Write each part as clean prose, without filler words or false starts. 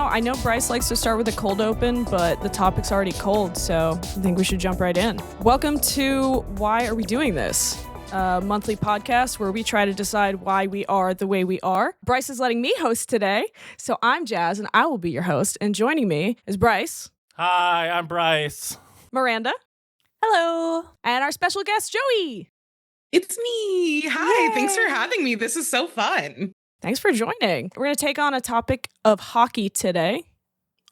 I know Bryce likes to start with a cold open, but the topic's already cold, so I think we should jump right in. Welcome to Why Are We Doing This? A monthly podcast where we try to decide why we are the way we are. Bryce is letting me host today, so I'm Jazz, and I will be your host. And joining me is Bryce. Hi, I'm Bryce. Miranda. Hello. And our special guest, Joey. It's me. Hi. Yay. Thanks for having me. This is so fun. Thanks for joining. We're going to take on a topic of hockey today.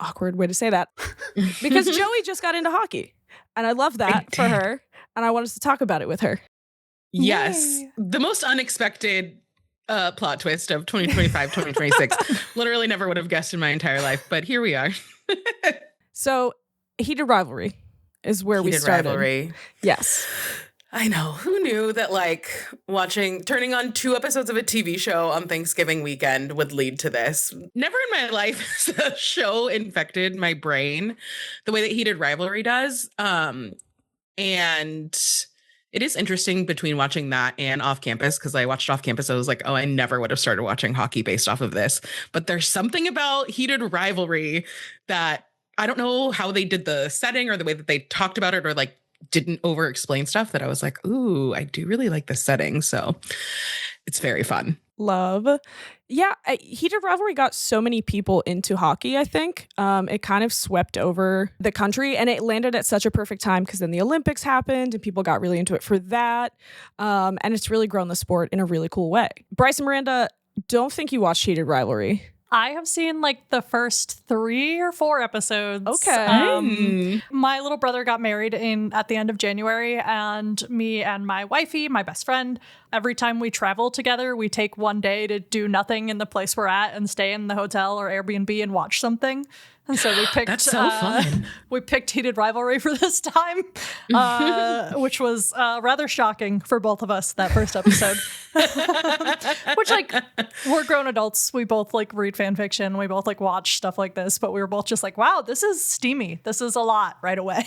Awkward way to say that. Because Joey just got into hockey. And I love that for her. And I want us to talk about it with her. Yes. Yay. The most unexpected plot twist of 2025, 2026. Literally never would have guessed in my entire life. But here we are. So, heated rivalry is where we started. Rivalry. Yes. I know. Who knew that turning on 2 episodes of a TV show on Thanksgiving weekend would lead to this? Never in my life has a show infected my brain the way that Heated Rivalry does. And it is interesting between watching that and Off Campus, because I watched Off Campus. I was like, oh, I never would have started watching hockey based off of this. But there's something about Heated Rivalry that I don't know how they did the setting or the way that they talked about it or didn't over explain stuff that I was like, ooh, I do really like the setting. So it's very fun. Love. Yeah, Heated Rivalry got so many people into hockey, I think. It kind of swept over the country, and it landed at such a perfect time because then the Olympics happened and people got really into it for that. And it's really grown the sport in a really cool way. Bryce and Miranda, don't think you watched Heated Rivalry. I have seen the first 3 or 4 episodes. Okay. My little brother got married at the end of January, and me and my wifey, my best friend, every time we travel together, we take one day to do nothing in the place we're at and stay in the hotel or Airbnb and watch something. And so we picked. That's so fun. We picked Heated Rivalry for this time, which was rather shocking for both of us that first episode. Which we're grown adults. We both read fan fiction. We both watch stuff like this, but we were both just wow, this is steamy. This is a lot right away.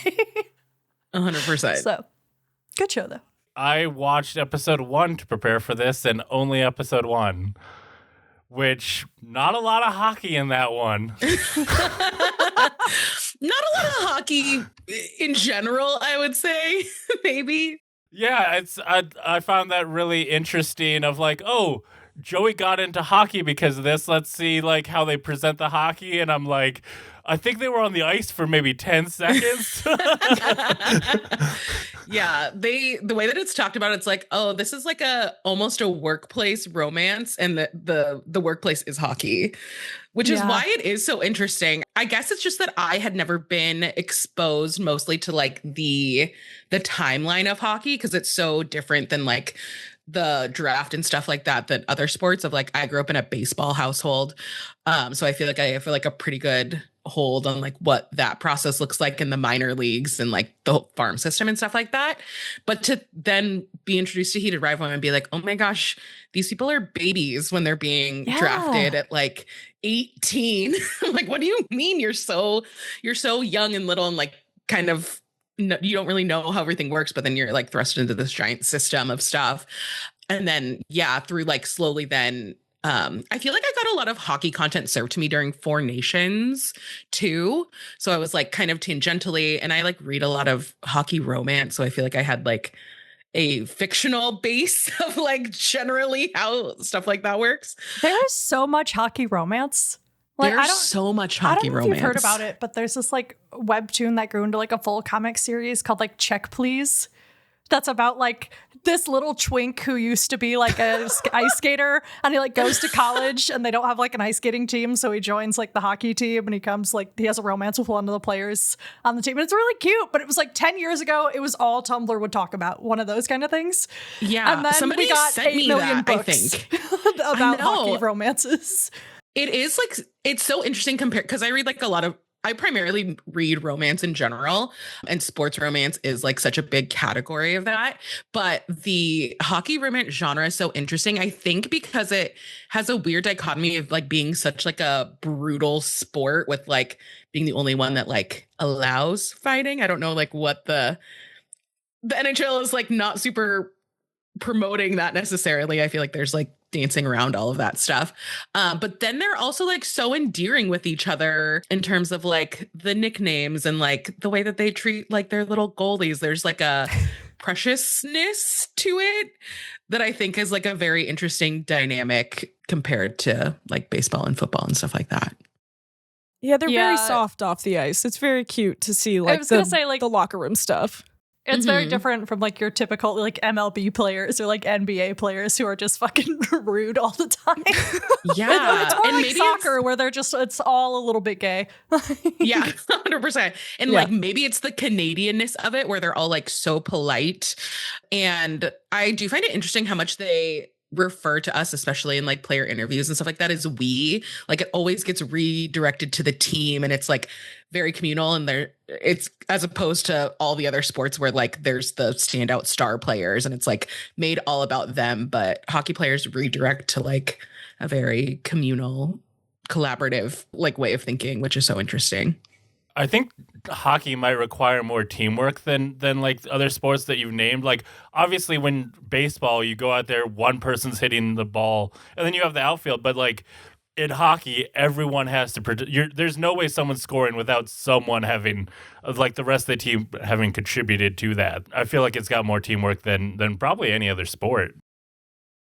100%. So good show though. I watched episode 1 to prepare for this, and only episode 1. Which, not a lot of hockey in that one. Not a lot of hockey in general, I would say, maybe. Yeah, I found that really interesting of oh, Joey got into hockey because of this. Let's see how they present the hockey. And I'm I think they were on the ice for maybe 10 seconds. Yeah, the way that it's talked about, it's oh, this is almost a workplace romance, and the workplace is hockey, which is why it is so interesting. I guess it's just that I had never been exposed mostly to the timeline of hockey, because it's so different than the draft and stuff like that than other sports of I grew up in a baseball household. So I feel I have a pretty good hold on what that process looks like in the minor leagues and the whole farm system and stuff like that. But to then be introduced to Heated Rivalry and be oh my gosh, these people are babies when they're being drafted at 18. I'm what do you mean you're so young and little and kind of you don't really know how everything works, but then you're thrust into this giant system of stuff. And then, through slowly then, I feel I got a lot of hockey content served to me during 4 Nations too. So I was kind of tangentially, and I read a lot of hockey romance. So I feel I had a fictional base of generally how stuff like that works. There is so much hockey romance. There's so much hockey romance. I don't know if you've heard about it, but there's this webtoon that grew into a full comic series called Check Please. That's about this little twink who used to be a ice skater, and he goes to college and they don't have an ice skating team, so he joins the hockey team, and he comes he has a romance with one of the players on the team, and it's really cute. But it was 10 years ago. It was all Tumblr would talk about, one of those kind of things. Yeah, and then somebody we got sent 8 me million that, books I think. about hockey romances. It is it's so interesting compared, because I read a lot of, I primarily read romance in general, and sports romance is such a big category of that. But the hockey romance genre is so interesting, I think, because it has a weird dichotomy of being such a brutal sport with being the only one that allows fighting. I don't know what the NHL is not super promoting that necessarily. I feel there's dancing around all of that stuff. But then they're also like so endearing with each other in terms of like the nicknames and like the way that they treat like their little goalies. There's like a preciousness to it that I think is like a very interesting dynamic compared to like baseball and football and stuff like that. Yeah, they're very soft off the ice. It's very cute to see like the locker room stuff. It's very different from like your typical like MLB players or like NBA players who are just fucking rude all the time. Yeah. It's more like soccer where they're just, it's all a little bit gay. Yeah, 100%. And like maybe it's the Canadianness of it where they're all like so polite. And I do find it interesting how much they refer to us, especially in like player interviews and stuff like that, as we. Like it always gets redirected to the team and it's like very communal, and it's as opposed to all the other sports where like there's the standout star players and it's like made all about them, but hockey players redirect to like a very communal, collaborative like way of thinking, which is so interesting. I think hockey might require more teamwork than like other sports that you've named. Like obviously when baseball, you go out there, one person's hitting the ball and then you have the outfield, but like in hockey, everyone has to there's no way someone's scoring without someone having like the rest of the team having contributed to that. I feel like it's got more teamwork than probably any other sport.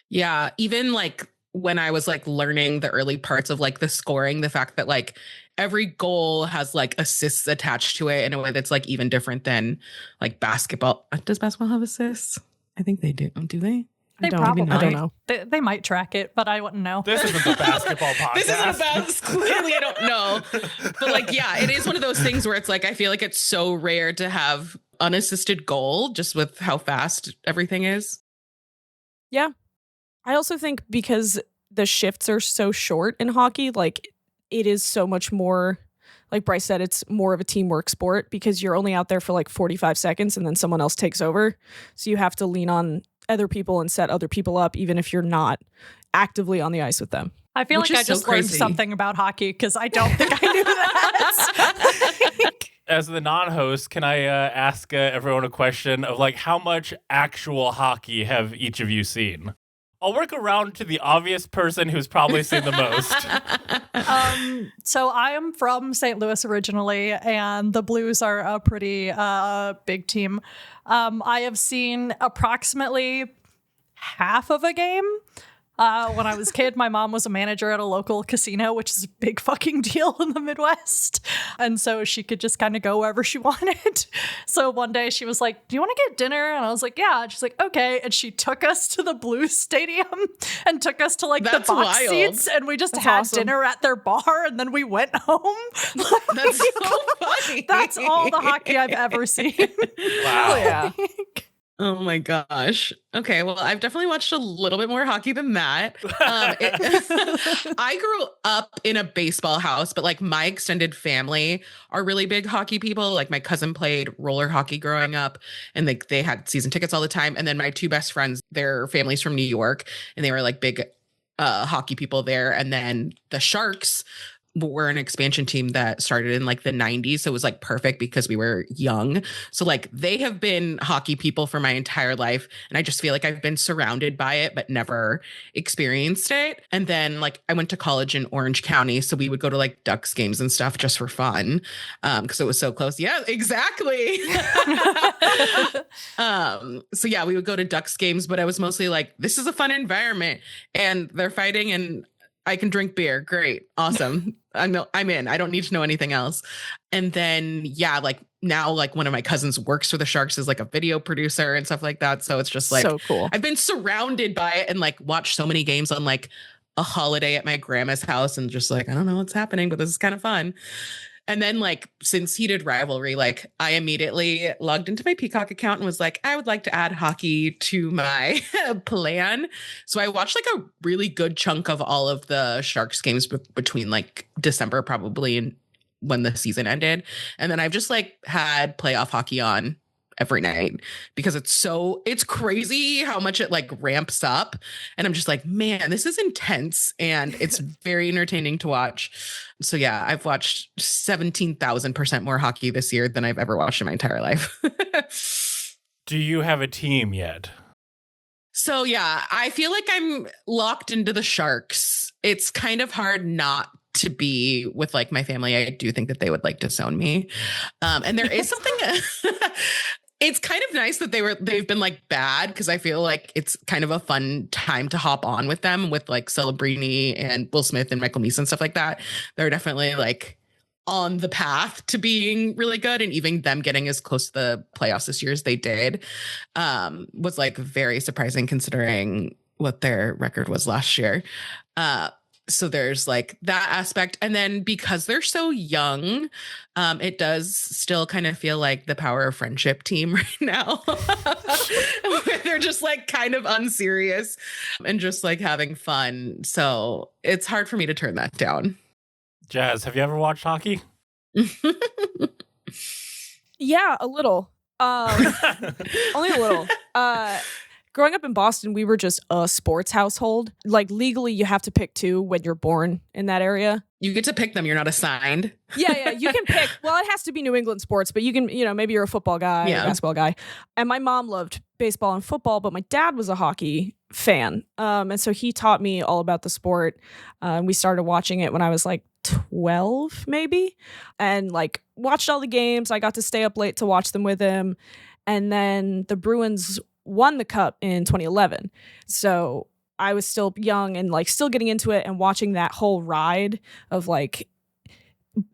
Yeah, even like when I was like learning the early parts of like the scoring, the fact that like every goal has like assists attached to it in a way that's like even different than like basketball. Does basketball have assists? I think they do. Do they? I don't know. They might track it, but I wouldn't know. This isn't the basketball podcast. This isn't clearly I don't know. But like, yeah, it is one of those things where it's like, I feel like it's so rare to have unassisted goal just with how fast everything is. Yeah. I also think because the shifts are so short in hockey, like it is so much more, like Bryce said, it's more of a teamwork sport because you're only out there for like 45 seconds and then someone else takes over. So you have to lean on other people and set other people up, even if you're not actively on the ice with them. I feel like I just learned something about hockey because I don't think I knew that. As the non-host, can I ask everyone a question of like how much actual hockey have each of you seen? I'll work around to the obvious person who's probably seen the most. So I am from St. Louis originally, and the Blues are a pretty big team. I have seen approximately half of a game. When I was a kid, my mom was a manager at a local casino, which is a big fucking deal in the Midwest. And so she could just kind of go wherever she wanted. So one day she was like, "Do you want to get dinner?" And I was like, "Yeah." And she's like, "Okay." And she took us to the Blues Stadium and took us to like the box seats. And we just had dinner at their bar. And then we went home. That's so funny. That's all the hockey I've ever seen. Wow. Yeah. Oh my gosh. Okay, well, I've definitely watched a little bit more hockey than that. I grew up in a baseball house, but like my extended family are really big hockey people. Like my cousin played roller hockey growing up, and like they had season tickets all the time. And then my two best friends, their families from New York, and they were like big hockey people there. And then the Sharks were an expansion team that started in like the 90s. So it was like perfect because we were young. So like they have been hockey people for my entire life. And I just feel like I've been surrounded by it, but never experienced it. And then like I went to college in Orange County. So we would go to like Ducks games and stuff just for fun. Because it was so close. Yeah, exactly. So yeah, we would go to Ducks games, but I was mostly like, this is a fun environment and they're fighting and I can drink beer. Great. Awesome. I'm in. I don't need to know anything else. And then, yeah, like now, like one of my cousins works for the Sharks as like a video producer and stuff like that. So it's just like, so cool. I've been surrounded by it and like watched so many games on like a holiday at my grandma's house and just like, I don't know what's happening, but this is kind of fun. And then like since he did Rivalry, like I immediately logged into my Peacock account and was like, I would like to add hockey to my plan. So I watched like a really good chunk of all of the Sharks games between like December probably and when the season ended. And then I've just like had playoff hockey on every night because it's crazy how much it like ramps up. And I'm just like, man, this is intense and it's very entertaining to watch. So yeah, I've watched 17,000% more hockey this year than I've ever watched in my entire life. Do you have a team yet? So yeah, I feel like I'm locked into the Sharks. It's kind of hard not to be with like my family. I do think that they would like disown me. And there is something it's kind of nice that they've been like bad, because I feel like it's kind of a fun time to hop on with them, with like Celebrini and Will Smith and Michael Neeson and stuff like that. They're definitely like on the path to being really good, and even them getting as close to the playoffs this year as they did was like very surprising considering what their record was last year. So there's like that aspect. And then because they're so young, it does still kind of feel like the power of friendship team right now. Where they're just like kind of unserious and just like having fun. So it's hard for me to turn that down. Jazz, have you ever watched hockey? Yeah, a little. Only a little. Growing up in Boston, we were just a sports household. Like legally, you have to pick two when you're born in that area. You get to pick them. You're not assigned. Yeah, you can pick. Well, it has to be New England sports, but you can, maybe you're a football guy, or a basketball guy. And my mom loved baseball and football, but my dad was a hockey fan. And so he taught me all about the sport. We started watching it when I was like 12, maybe, and like watched all the games. I got to stay up late to watch them with him. And then the Bruins won the cup in 2011. So I was still young and like still getting into it and watching that whole ride of like,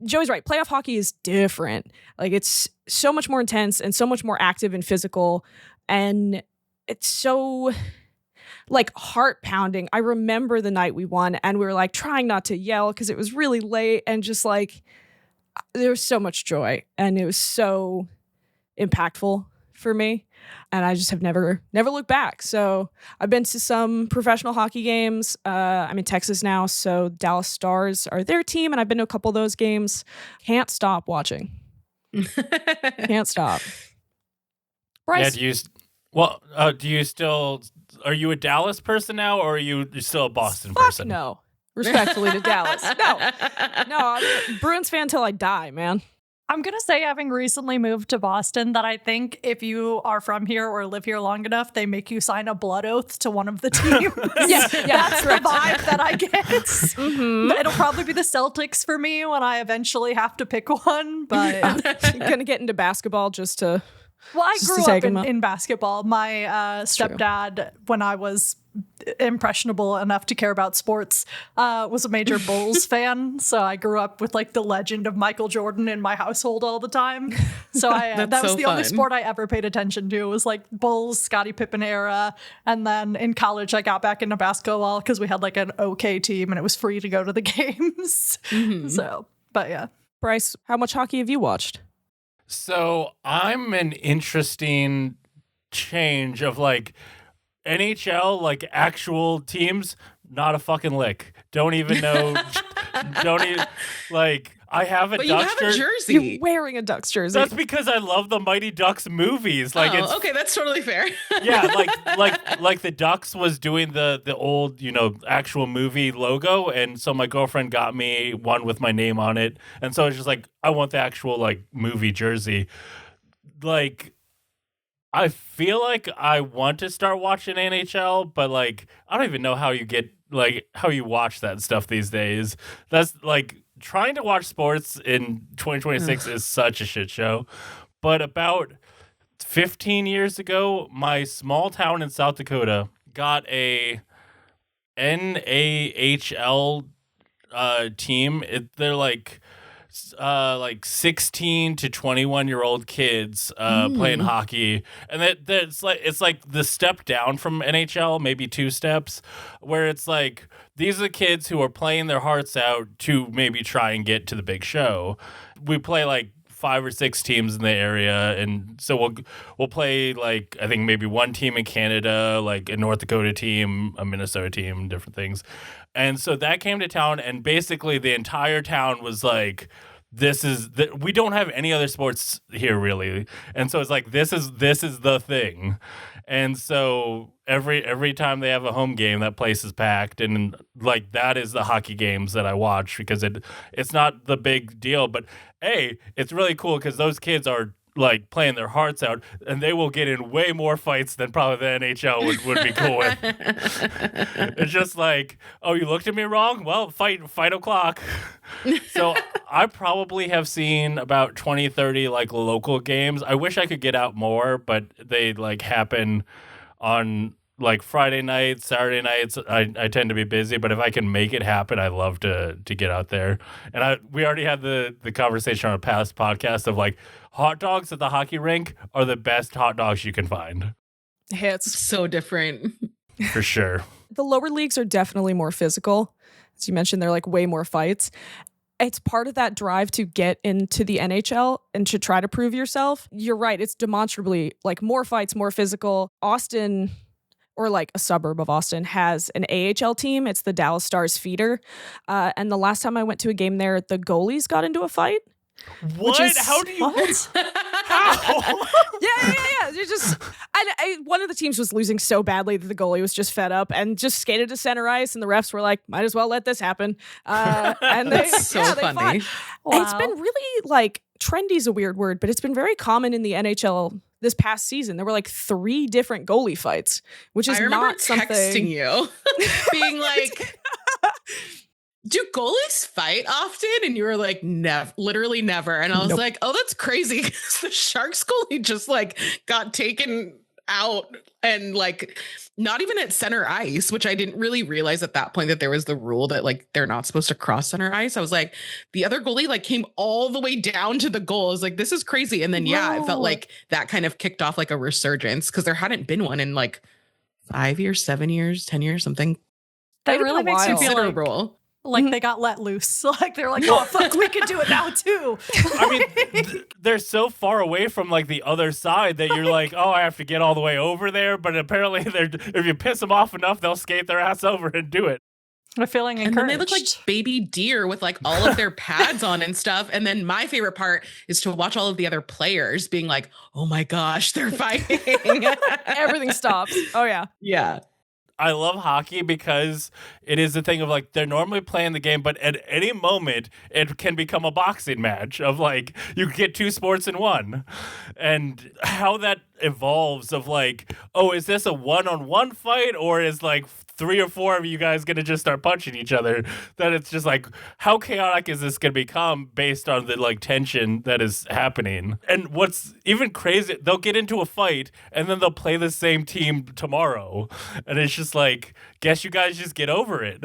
Joey's right. Playoff hockey is different. Like it's so much more intense and so much more active and physical. And it's so like heart pounding. I remember the night we won and we were like trying not to yell because it was really late, and just like there was so much joy and it was so impactful for me. And I just have never looked back. So I've been to some professional hockey games. I'm in Texas now, so Dallas Stars are their team, and I've been to a couple of those games. Can't stop watching. Can't stop. Bryce? Yeah, are you a Dallas person now, or are you still a Boston person? No. Respectfully to Dallas. No, I'm a Bruins fan till I die, man. I'm going to say, having recently moved to Boston, that I think if you are from here or live here long enough, they make you sign a blood oath to one of the teams. That's the vibe that I get. Mm-hmm. It'll probably be the Celtics for me when I eventually have to pick one. But I'm going to get into basketball just to... Well, I grew up in basketball. My stepdad, when I was impressionable enough to care about sports, was a major Bulls fan. So I grew up with like the legend of Michael Jordan in my household all the time. So that was the only sport I ever paid attention to. It was like Bulls, Scottie Pippen era. And then in college, I got back into basketball because we had like an okay team and it was free to go to the games. Mm-hmm. So, but yeah. Bryce, how much hockey have you watched? So I'm an interesting change of like NHL, like actual teams, not a fucking lick. Don't even know. Don't even like. I have a Ducks jersey. You're wearing a Ducks jersey. That's because I love the Mighty Ducks movies. Like, okay, that's totally fair. Yeah, like the Ducks was doing the old, actual movie logo, and so my girlfriend got me one with my name on it, and so it's just like I want the actual like movie jersey. Like, I feel like I want to start watching NHL, but like I don't even know how you watch that stuff these days. That's like. Trying to watch sports in 2026 is such a shit show. But about 15 years ago, my small town in South Dakota got a NAHL team. They're like 16 to 21-year-old kids playing hockey, and it's like the step down from NHL, maybe two steps, where it's like these are the kids who are playing their hearts out to maybe try and get to the big show. We play like 5 or 6 teams in the area, and so we'll play like I think maybe one team in Canada, like a North Dakota team, a Minnesota team, different things. And so that came to town, and basically the entire town was like, we don't have any other sports here really. And so it's like this is the thing. And so every time they have a home game, that place is packed, and like that is the hockey games that I watch because it's not the big deal, but hey, it's really cool because those kids are like playing their hearts out, and they will get in way more fights than probably the NHL would be cool with. It's just like, oh, you looked at me wrong? Well, fight o'clock. So I probably have seen about 20, 30 like local games. I wish I could get out more, but they like happen on like Friday nights, Saturday nights. I tend to be busy, but if I can make it happen, I love to get out there. And we already had the conversation on a past podcast of like, hot dogs at the hockey rink are the best hot dogs you can find. Hits. So different. For sure. The lower leagues are definitely more physical. As you mentioned, they're like way more fights. It's part of that drive to get into the NHL and to try to prove yourself. You're right. It's demonstrably like more fights, more physical. Austin, or like a suburb of Austin, has an AHL team. It's the Dallas Stars feeder. And the last time I went to a game there, the goalies got into a fight. What? How do you? What? How? Yeah. You just, one of the teams was losing so badly that the goalie was just fed up and just skated to center ice, and the refs were like, "Might as well let this happen." And That's so they funny. fought. Wow. It's been really like trendy is a weird word, but it's been very common in the NHL this past season. There were like 3 different goalie fights, which is I remember not something. texting you, being like, do goalies fight often? And you were like, never, literally never. And I was like, oh, that's crazy. The Sharks goalie just like got taken out and like not even at center ice, which I didn't really realize at that point that there was the rule that like they're not supposed to cross center ice. I was like, the other goalie like came all the way down to the goal. I was like, this is crazy. And then it felt like that kind of kicked off like a resurgence because there hadn't been one in like 5 years, 7 years, 10 years, something. That really makes you feel like they got let loose. Like they're like, oh fuck, we can do it now too. I mean, they're so far away from like the other side that you're like, oh, I have to get all the way over there. But apparently, if you piss them off enough, they'll skate their ass over and do it. I'm feeling encouraged. And then they look like baby deer with like all of their pads on and stuff. And then my favorite part is to watch all of the other players being like, oh my gosh, they're fighting. Everything stops. Oh yeah. Yeah. I love hockey because it is a thing of like they're normally playing the game, but at any moment it can become a boxing match of like you get 2 sports in one. And how that evolves of like, oh, is this a 1-on-1 fight or is like 3 or 4 of you guys gonna just start punching each other? That it's just like, how chaotic is this gonna become based on the like tension that is happening? And what's even crazy, they'll get into a fight and then they'll play the same team tomorrow, and it's just like, guess you guys just get over it.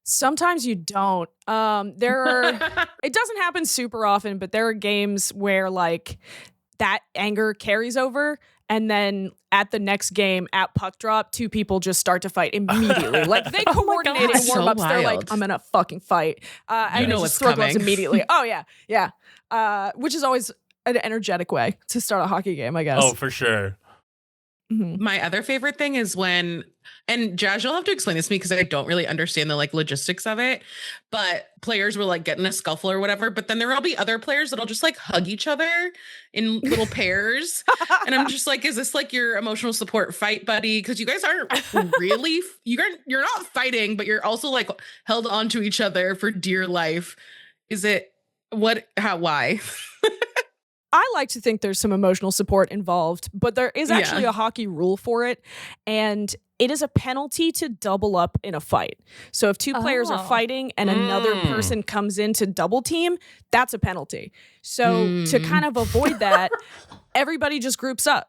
Sometimes you don't. It doesn't happen super often, but there are games where like that anger carries over. And then at the next game, at puck drop, 2 people just start to fight immediately. Like they coordinate in warm-ups. They're like, I'm gonna fucking fight. And you know just what's throw coming. gloves immediately. Oh yeah. Which is always an energetic way to start a hockey game, I guess. Oh, for sure. Mm-hmm. My other favorite thing is when, and Jazz, you'll have to explain this to me because I don't really understand the like logistics of it, but players will like get in a scuffle or whatever, but then there'll be other players that'll just like hug each other in little pairs. And I'm just like, is this like your emotional support fight buddy? Because you guys aren't really, you're not fighting, but you're also like held onto each other for dear life. Is it why? I like to think there's some emotional support involved, but there is actually a hockey rule for it. And it is a penalty to double up in a fight. So if 2 players are fighting and another person comes in to double team, that's a penalty. So to kind of avoid that, everybody just groups up.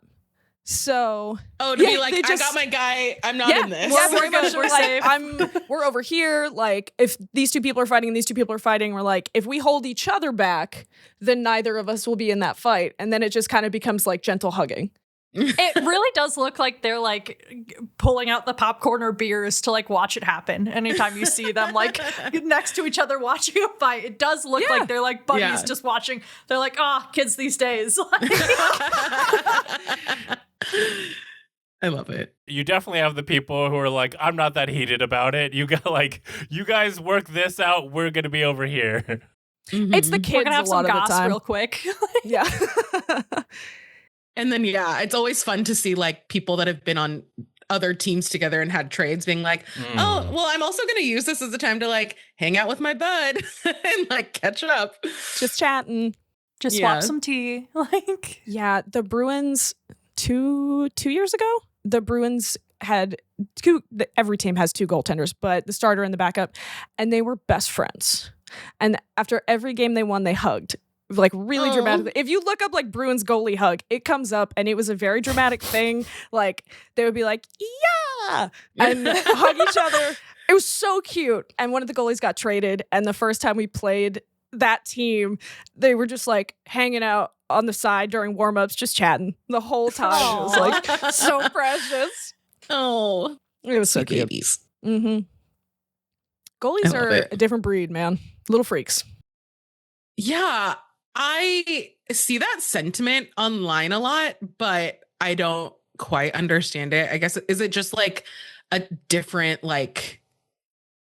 So to be like, I got my guy, I'm not in this. Yeah, very much. We're like, we're over here. Like, if these 2 people are fighting and these 2 people are fighting, we're like, if we hold each other back, then neither of us will be in that fight. And then it just kind of becomes like gentle hugging. It really does look like they're like pulling out the popcorn or beers to like watch it happen. Anytime you see them like next to each other watching a fight, it does look like they're like buddies just watching. They're like, kids these days. I love it. You definitely have the people who are like, I'm not that heated about it. You got like, you guys work this out. We're going to be over here. Mm-hmm. It's the kids. We're gonna have a lot some of the goss time. real quick. Yeah. And then, it's always fun to see like people that have been on other teams together and had trades being like, oh, well, I'm also going to use this as a time to like hang out with my bud and like catch up. Just chatting. Just swap some tea. Like, yeah, the Bruins 2 years ago, the Bruins had every team has two goaltenders, but the starter and the backup, and they were best friends. And after every game they won, they hugged. Like really dramatically. If you look up like Bruins goalie hug, it comes up, and it was a very dramatic thing. Like they would be like, yeah, and hug each other. It was so cute. And one of the goalies got traded, and the first time we played that team, they were just like hanging out on the side during warm-ups, just chatting the whole time. It was like so precious. Oh, it was so cute. Babies. Mm-hmm. Goalies are a different breed, man. Little freaks. Yeah, I see that sentiment online a lot, but I don't quite understand it. I guess, is it just like a different like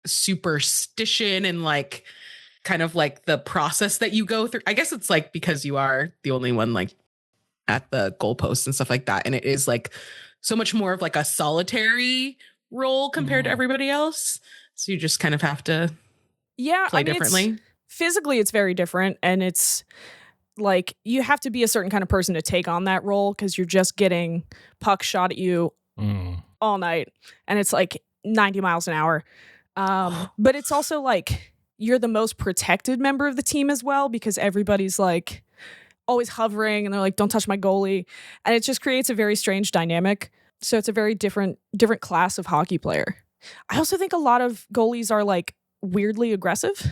superstition and like kind of like the process that you go through? I guess it's like because you are the only one like at the goalposts and stuff like that, and it is like so much more of like a solitary role compared to everybody else. So you just kind of have to play differently. Physically, it's very different, and it's like you have to be a certain kind of person to take on that role because you're just getting puck shot at you all night, and it's like 90 miles an hour. But it's also like you're the most protected member of the team as well, because everybody's like always hovering, and they're like, "Don't touch my goalie," and it just creates a very strange dynamic. So it's a very different class of hockey player. I also think a lot of goalies are like weirdly aggressive.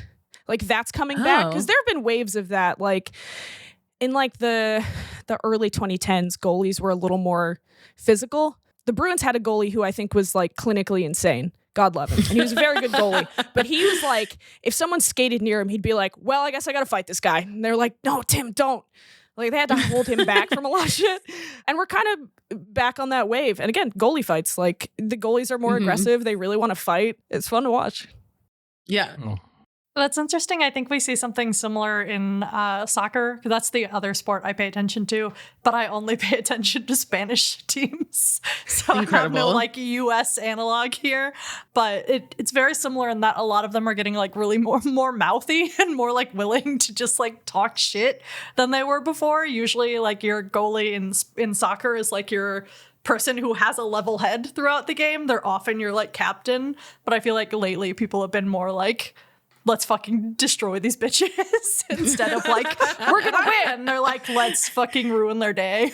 Like that's coming back because there have been waves of that. Like in like the early 2010s, goalies were a little more physical. The Bruins had a goalie who I think was like clinically insane. God love him. And he was a very good goalie. But he was like, if someone skated near him, he'd be like, well, I guess I got to fight this guy. And they're like, no, Tim, don't. Like they had to hold him back from a lot of shit. And we're kind of back on that wave. And again, goalie fights. Like the goalies are more aggressive. They really want to fight. It's fun to watch. Yeah. That's interesting. I think we see something similar in soccer, because that's the other sport I pay attention to, but I only pay attention to Spanish teams. So I have no like US analog here, but it's very similar in that a lot of them are getting like really more mouthy and more like willing to just like talk shit than they were before. Usually like your goalie in soccer is like your person who has a level head throughout the game. They're often your like captain, but I feel like lately people have been more like, let's fucking destroy these bitches instead of like, we're gonna win. They're like, let's fucking ruin their day.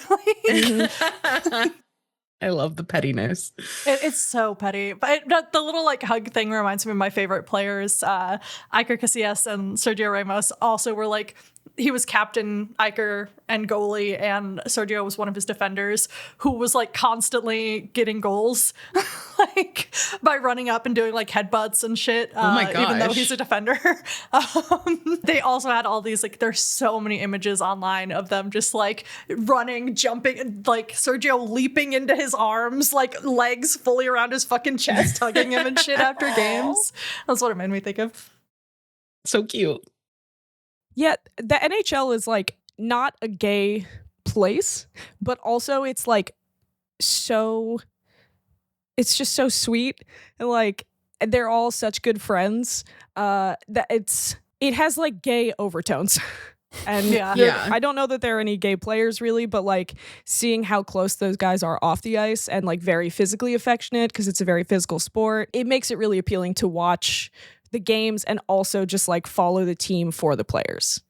I love the pettiness. It's so petty. But the little like hug thing reminds me of my favorite players. Iker Casillas and Sergio Ramos also were like, he was captain, Iker, and goalie, and Sergio was one of his defenders who was like constantly getting goals like by running up and doing like headbutts and shit. Oh my gosh. Even though he's a defender. They also had all these like, there's so many images online of them just like running, jumping, like Sergio leaping into his arms, like legs fully around his fucking chest, hugging him and shit after games. That's what it made me think of. So cute. Yeah, the NHL is like not a gay place, but also it's like so, it's just so sweet, and like they're all such good friends that it has like gay overtones. And I don't know that there are any gay players really, but like seeing how close those guys are off the ice and like very physically affectionate, because it's a very physical sport, it makes it really appealing to watch the games and also just like follow the team for the players.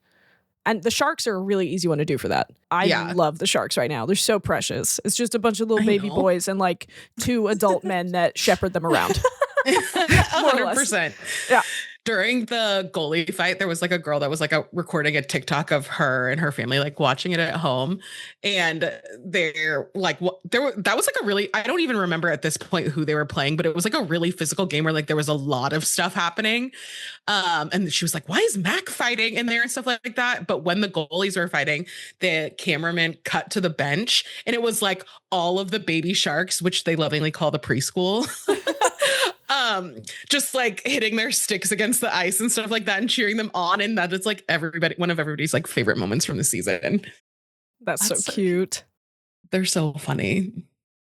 And the Sharks are a really easy one to do for that. I love the Sharks right now. They're so precious. It's just a bunch of little baby boys and like two adult men that shepherd them around. 100%. Yeah. During the goalie fight, there was like a girl that was like recording a TikTok of her and her family like watching it at home, and they're like, that was like a really, I don't even remember at this point who they were playing, but it was like a really physical game where like there was a lot of stuff happening, and she was like, "Why is Mac fighting in there and stuff like that?" But when the goalies were fighting, the cameraman cut to the bench, and it was like all of the baby sharks, which they lovingly call the preschool. Just like hitting their sticks against the ice and stuff like that and cheering them on. And that is like one of everybody's like favorite moments from the season. That's so cute. They're so funny.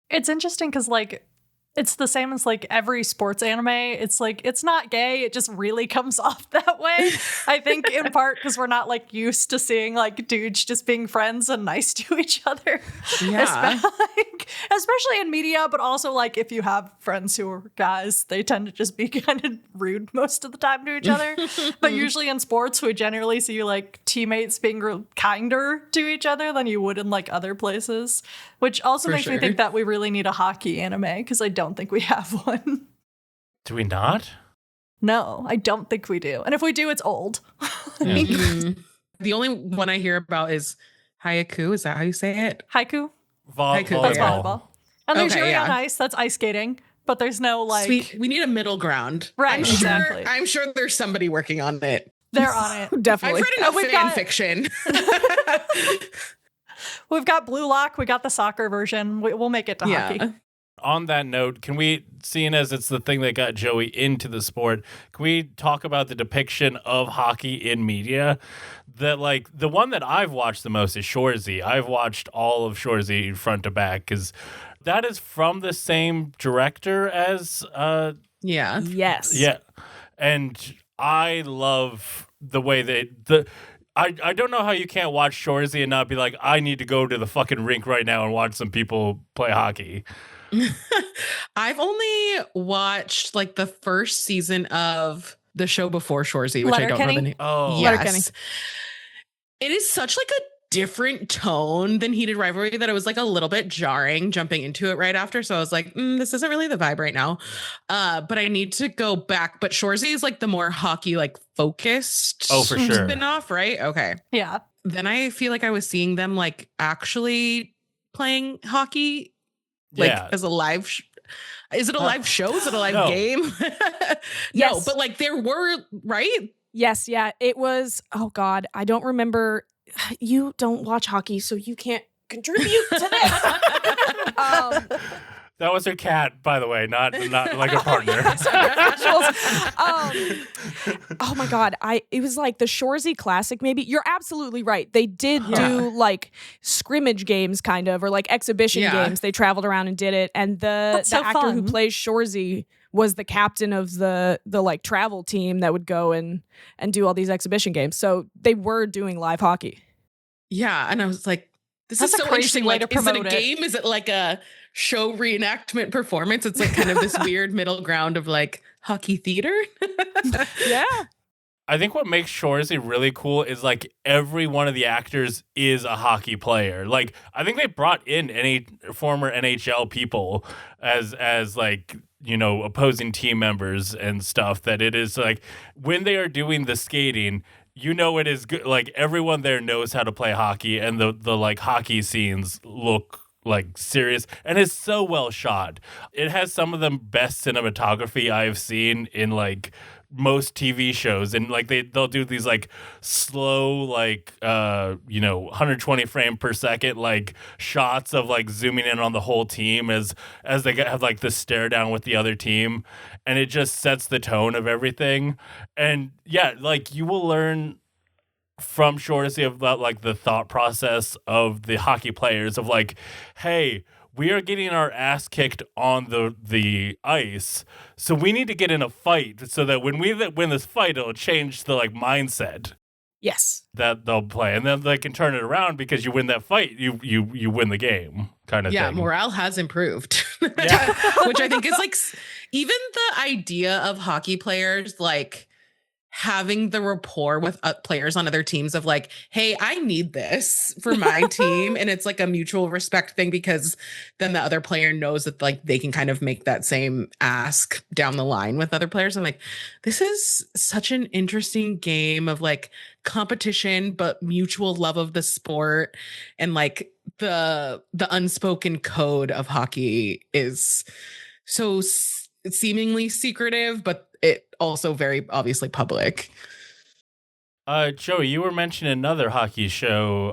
It's interesting because like It's the same as like every sports anime. It's like, it's not gay. It just really comes off that way. I think in part because we're not like used to seeing like dudes just being friends and nice to each other. Yeah. Especially in media, but also like if you have friends who are guys, they tend to just be kind of rude most of the time to each other. But usually in sports, we generally see like teammates being kinder to each other than you would in like other places, which also makes me think that we really need a hockey anime because I don't think we have one. Do we not? No, I don't think we do. And if we do, it's old. The only one I hear about is haiku. Is that how you say it? Haiku? Haiku. That's Volleyball. volleyball. And there's Okay, Yuri yeah. on Ice. That's ice skating. But there's no like... Sweet. We need a middle ground. Right, exactly. I'm sure there's somebody working on it. They're on it. I've Definitely. read enough we've fan got- fiction. We've got Blue Lock. We got the soccer version. We'll make it to hockey. On that note, can we, seeing as it's the thing that got Joey into the sport, can we talk about the depiction of hockey in media? That like the one that I've watched the most is Shoresy. I've watched all of Shoresy front to back because that is from the same director as Yeah. Yes. yeah, and I love the way I don't know how you can't watch Shoresy and not be like, I need to go to the fucking rink right now and watch some people play hockey. I've only watched like the first season of the show before Shoresy, which I don't know the name. Oh, Letterkenny. Yes. It is such like a different tone than Heated Rivalry that it was like a little bit jarring jumping into it right after. So I was like, this isn't really the vibe right now. But I need to go back. But Shoresy is like the more hockey like focused Oh, for sure. spin-off, right? Okay. Yeah. Then I feel like I was seeing them like actually playing hockey like yeah. as a live is it a live show? Is it a live No. game? No, Yes. but like there were, right? Yes, yeah. It was, oh God, I don't remember. You don't watch hockey, so you can't contribute to this. That was her cat, by the way, not like a partner. Oh my God. It was like the Shoresy Classic, maybe. You're absolutely right. They did Yeah. do like scrimmage games kind of, or like exhibition Yeah. games. They traveled around and did it. And the That's so actor who fun. plays Shoresy was the captain of the like travel team that would go and do all these exhibition games. So they were doing live hockey. Yeah. And I was like, this That's is a so crazy interesting. way Like, to is it a promote it. game? Is it like a show reenactment performance? It's like kind of this weird middle ground of like hockey theater. Yeah. I think what makes Shoresy really cool is like every one of the actors is a hockey player. Like I think they brought in any former NHL people as like, you know, opposing team members and stuff, that it is like when they are doing the skating, you know, it is good. Like everyone there knows how to play hockey, and the like hockey scenes look like serious, and it's so well shot. It has some of the best cinematography I've seen in like most TV shows, and like they'll do these like slow like 120 frame per second like shots of like zooming in on the whole team as they have like the stare down with the other team, and it just sets the tone of everything. And yeah, like you will learn from Shoresy about like the thought process of the hockey players of like, hey, we are getting our ass kicked on the ice, so we need to get in a fight so that when we win this fight, it'll change the like mindset Yes. that they'll play, and then they can turn it around because you win that fight, you win the game, kind of Yeah, thing. morale has improved. Yeah. Which I think is like even the idea of hockey players like having the rapport with players on other teams of like, hey, I need this for my team. And it's like a mutual respect thing, because then the other player knows that like they can kind of make that same ask down the line with other players. I'm like, this is such an interesting game of like competition, but mutual love of the sport. And like the unspoken code of hockey is so seemingly secretive, but it also very obviously public. Joey, you were mentioning another hockey show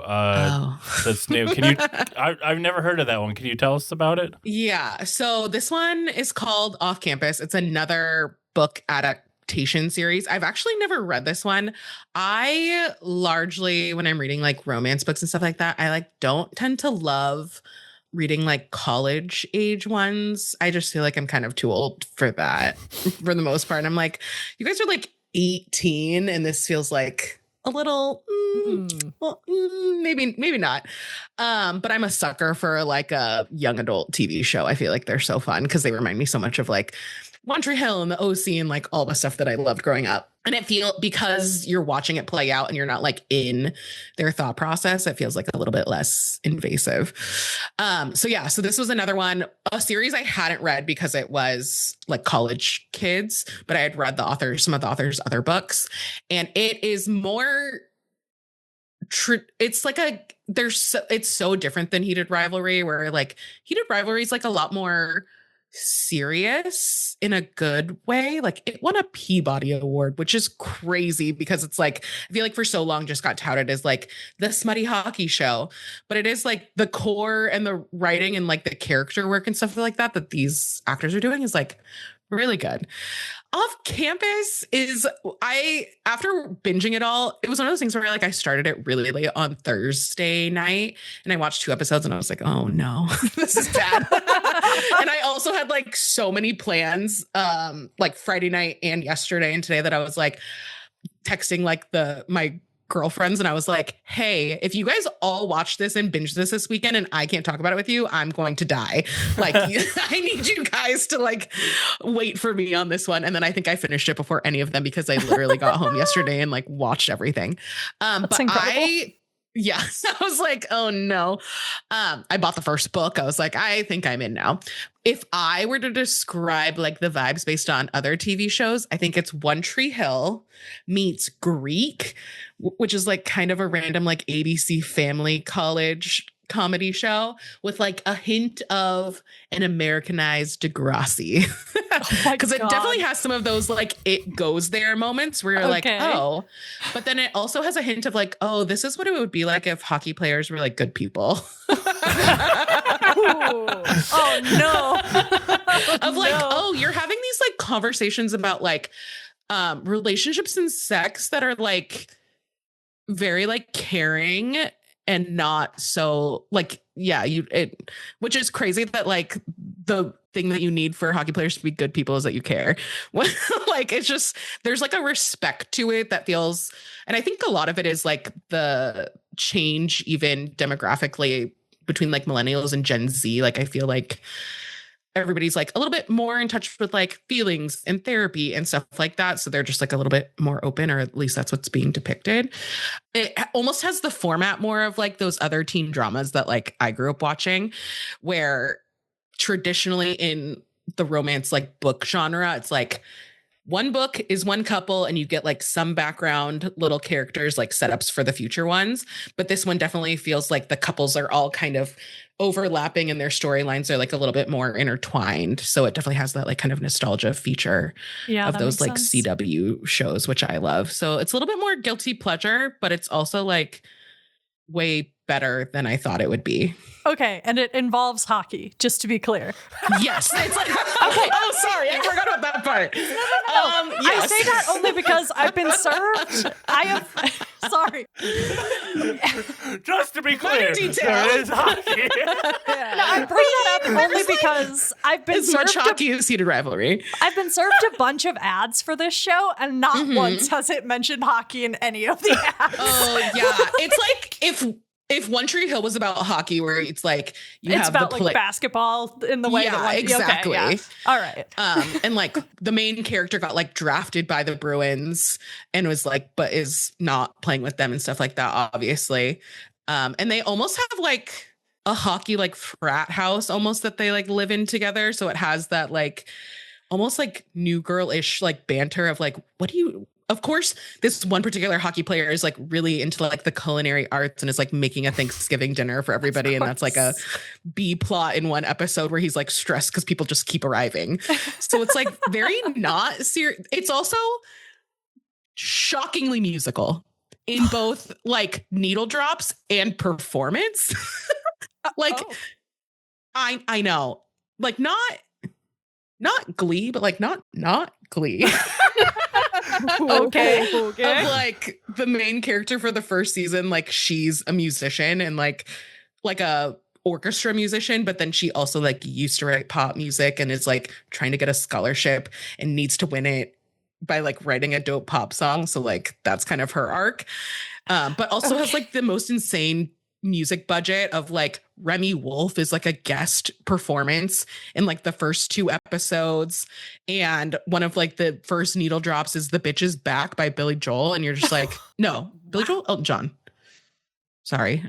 that's new. Can you? I've never heard of that one. Can you tell us about it? Yeah. So this one is called Off Campus. It's another book adaptation series. I've actually never read this one. I largely, when I'm reading like romance books and stuff like that, I like don't tend to love reading like college age ones. I just feel like I'm kind of too old for that for the most part. And I'm like, you guys are like 18 and this feels like a little maybe not. But I'm a sucker for like a young adult TV show. I feel like they're so fun because they remind me so much of like One Tree Hill and the OC and like all the stuff that I loved growing up. And it feels, because you're watching it play out and you're not like in their thought process, it feels like a little bit less invasive. So this was another one, a series I hadn't read because it was like college kids, but I had read some of the author's other books, and it is more it's like it's so different than Heated Rivalry, where like Heated Rivalry is like a lot more serious in a good way. Like it won a Peabody Award, which is crazy because it's like, I feel like for so long just got touted as like the smutty hockey show, but it is like the core and the writing and like the character work and stuff like that these actors are doing is like really good. Off Campus after binging it all, it was one of those things where like I started it really late on Thursday night and I watched 2 episodes and I was like, oh no, this is bad. And I also had like so many plans like Friday night and yesterday and today that I was like texting like my girlfriends and I was like, hey, if you guys all watch this and binge this weekend and I can't talk about it with you, I'm going to die. Like I need you guys to like wait for me on this one. And then I think I finished it before any of them because I literally got home yesterday and like watched everything. But incredible. Yeah, I was like, oh no. I bought the first book. I was like, I think I'm in now. If I were to describe like the vibes based on other TV shows, I think it's One Tree Hill meets Greek, which is like kind of a random like ABC Family college comedy show with like a hint of an Americanized Degrassi. Because it definitely has some of those like it goes there moments where you're like, oh, but then it also has a hint of like, oh, this is what it would be like if hockey players were like good people. Oh no. Of like, oh, you're having these like conversations about like relationships and sex that are like very like caring and not so like, yeah, which is crazy that like the thing that you need for hockey players to be good people is that you care. Like, it's just, there's like a respect to it that feels, and I think a lot of it is like the change even demographically between like millennials and Gen Z. Like, I feel like everybody's like a little bit more in touch with like feelings and therapy and stuff like that. So they're just like a little bit more open, or at least that's what's being depicted. It almost has the format more of like those other teen dramas that like I grew up watching, where traditionally in the romance like book genre, it's like one book is one couple and you get like some background little characters like setups for the future ones. But this one definitely feels like the couples are all kind of overlapping and their storylines are like a little bit more intertwined. So it definitely has that like kind of nostalgia feature of those like sense. CW shows, which I love. So it's a little bit more guilty pleasure, but it's also like way better than I thought it would be. Okay, and it involves hockey, just to be clear. Yes. It's like, okay. Oh, sorry. I forgot about that part. No. Yes. I say that only because I've been served. Sorry. Just to be clear, there is hockey. No, I bring that up only because I've been served much hockey as Heated Rivalry. I've been served a bunch of ads for this show, and not once has it mentioned hockey in any of the ads. Oh, yeah. It's like if One Tree Hill was about hockey, where it's like it's about like basketball in the way that exactly. Okay, yeah. All right. And like the main character got like drafted by the Bruins and was like, but is not playing with them and stuff like that, obviously. And they almost have like a hockey like frat house almost that they like live in together. So it has that like almost like New Girl-ish like banter of like, of course, this one particular hockey player is like really into like the culinary arts and is like making a Thanksgiving dinner for everybody. And that's like a B plot in one episode where he's like stressed because people just keep arriving. So it's like very not serious. It's also shockingly musical in both like needle drops and performance. I know, like not Glee, but like not Glee. Okay. Of like the main character for the first season, like she's a musician and like a orchestra musician, but then she also like used to write pop music and is like trying to get a scholarship and needs to win it by like writing a dope pop song. So like that's kind of her arc. But also has like the most insane music budget of like Remy Wolf is like a guest performance in like the first 2 episodes. And one of like the first needle drops is The Bitch Is Back by Billy Joel. And you're just like, no, Billy Joel, Elton John. Sorry,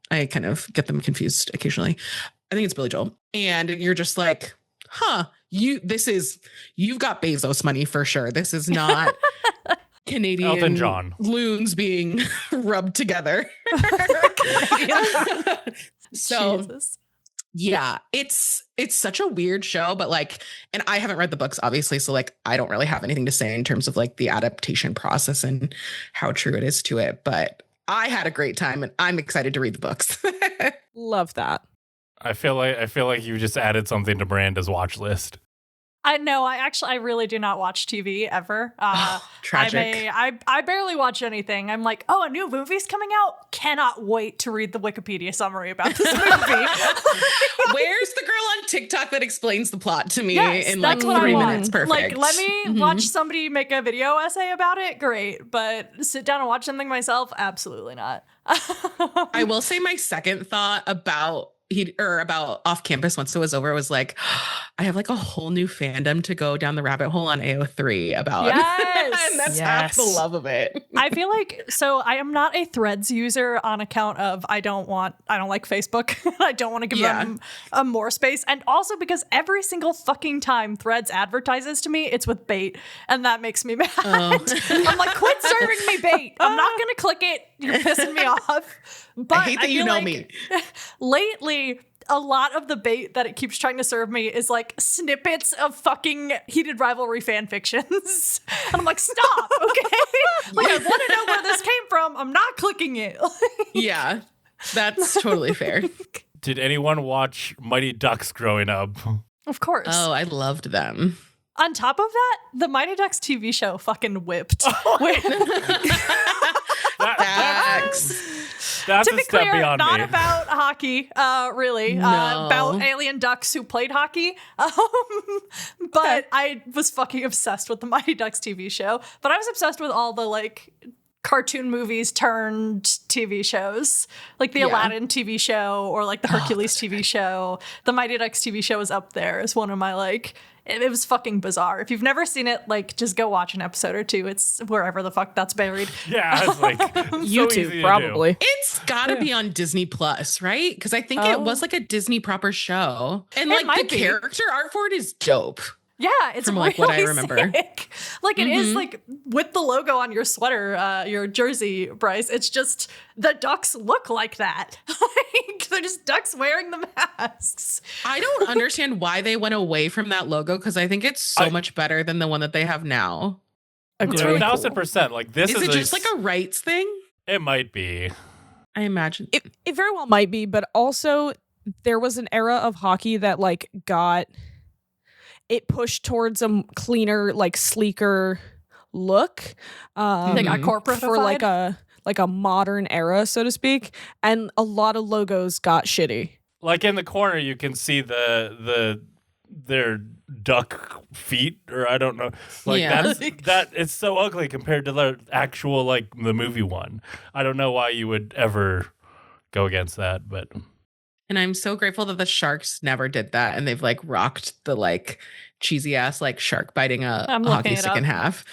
I kind of get them confused occasionally. I think it's Billy Joel. And you're just like, you've got Bezos money for sure. This is not Canadian Elton John loons being rubbed together. So Jesus. yeah, it's such a weird show, but like, and I haven't read the books, obviously. So like, I don't really have anything to say in terms of like the adaptation process and how true it is to it. But I had a great time and I'm excited to read the books. Love that. I feel like you just added something to Miranda's watch list. I know. I really do not watch TV ever. Tragic. I barely watch anything. I'm like, oh, a new movie's coming out. Cannot wait to read the Wikipedia summary about this movie. Where's the girl on TikTok that explains the plot to me in like that's what 3 I want. minutes? Perfect. Like, let me watch somebody make a video essay about it. Great. But sit down and watch something myself? Absolutely not. I will say my second thought about off campus once it was over was like, I have like a whole new fandom to go down the rabbit hole on AO3 about. Yes. And that's half the love of it. I feel like, so I am not a Threads user on account of I don't like Facebook. I don't want to give them more space. And also because every single fucking time Threads advertises to me, it's with bait. And that makes me mad. I'm like, quit serving me bait. I'm not going to click it. You're pissing me off. But I hate that you know me. Lately, a lot of the bait that it keeps trying to serve me is like snippets of fucking Heated Rivalry fan fictions. And I'm like, stop, okay? Like, I want to know where this came from. I'm not clicking it. Yeah, that's totally fair. Did anyone watch Mighty Ducks growing up? Of course. Oh, I loved them. On top of that, the Mighty Ducks TV show fucking whipped. That's to a be step clear, beyond not me. about hockey, really. No. About alien ducks who played hockey. But I was fucking obsessed with the Mighty Ducks TV show. But I was obsessed with all the like cartoon movies turned TV shows, like the Aladdin TV show or like the Hercules TV show. The Mighty Ducks TV show is up there as one of my like. It was fucking bizarre. If you've never seen it, like, just go watch an episode or 2. It's wherever the fuck that's buried. Yeah, it's like so YouTube, probably. It's gotta be on Disney Plus, right? Because I think it was like a Disney proper show. And It like the might be. character art for it is dope. Yeah, it's From, like, really what I remember. sick. Like it is like with the logo on your sweater, your jersey, Bryce. It's just the ducks look like that. Like they're just ducks wearing the masks. I don't understand why they went away from that logo because I think it's so much better than the one that they have now. Agreed. 1000%. Like this Is it just like a rights thing? It might be. I imagine. It very well might be, but also there was an era of hockey that like got it pushed towards a cleaner, like sleeker look. They got corporate for like a modern era, so to speak, and a lot of logos got shitty. Like in the corner, you can see their duck feet, or I don't know. Like that it's so ugly compared to the actual like the movie one. I don't know why you would ever go against that, but. And I'm so grateful that the Sharks never did that. And they've like rocked the like cheesy ass like shark biting a hockey stick in half.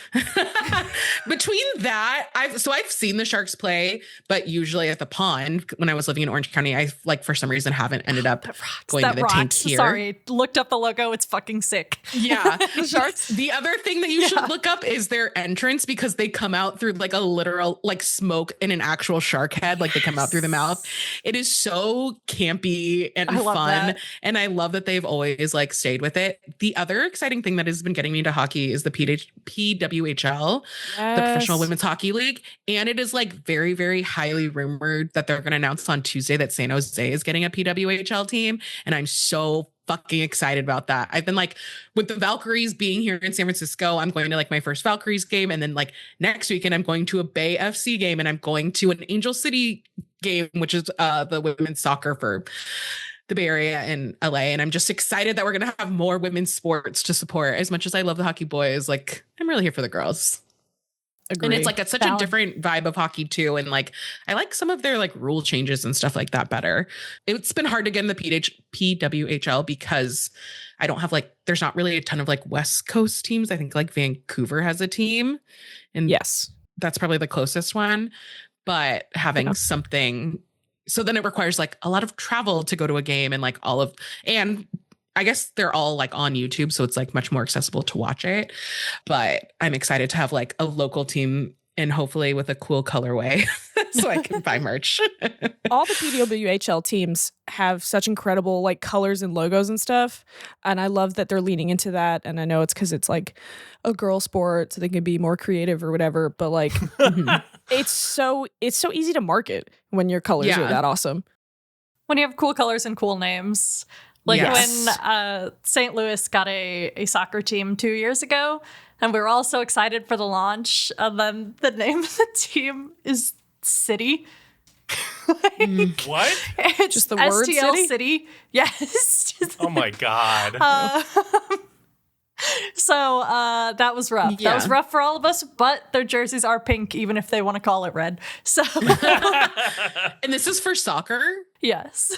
Between that, I've seen the Sharks play, but usually at the pond when I was living in Orange County, I like for some reason haven't ended up going to the tank here. Sorry, looked up the logo. It's fucking sick. Yeah. Sharks. The other thing that you should look up is their entrance because they come out through like a literal like smoke in an actual shark head. Like they come out through the mouth. It is so campy and fun. That. And I love that they've always like stayed with it. The other exciting thing that has been getting me into hockey is the PWHL, the Professional Women's Hockey League. And it is like very, very highly rumored that they're going to announce on Tuesday that San Jose is getting a PWHL team. And I'm so fucking excited about that. I've been like with the Valkyries being here in San Francisco, I'm going to like my first Valkyries game. And then like next weekend, I'm going to a Bay FC game and I'm going to an Angel City game, which is the women's soccer for the Bay Area and LA. And I'm just excited that we're going to have more women's sports to support. As much as I love the hockey boys, like I'm really here for the girls. Agree. And it's like such a different vibe of hockey too. And like, I like some of their like rule changes and stuff like that better. It's been hard to get in the PWHL because I don't have like, there's not really a ton of like West Coast teams. I think like Vancouver has a team. And yes, that's probably the closest one. But having something, so then it requires like a lot of travel to go to a game and like and I guess they're all like on YouTube, so it's like much more accessible to watch it. But I'm excited to have like a local team and hopefully with a cool colorway so I can buy merch. All the PWHL teams have such incredible like colors and logos and stuff. And I love that they're leaning into that. And I know it's because it's like a girl sport, so they can be more creative or whatever. But like it's so easy to market when your colors are that awesome. When you have cool colors and cool names. Like when St. Louis got a soccer team 2 years ago, and we were all so excited for the launch, and then the name of the team is City. What? It's just the word STL City? Yes. Oh my God. So that was rough. Yeah. That was rough for all of us, but their jerseys are pink, even if they want to call it red. So, And this is for soccer? yes.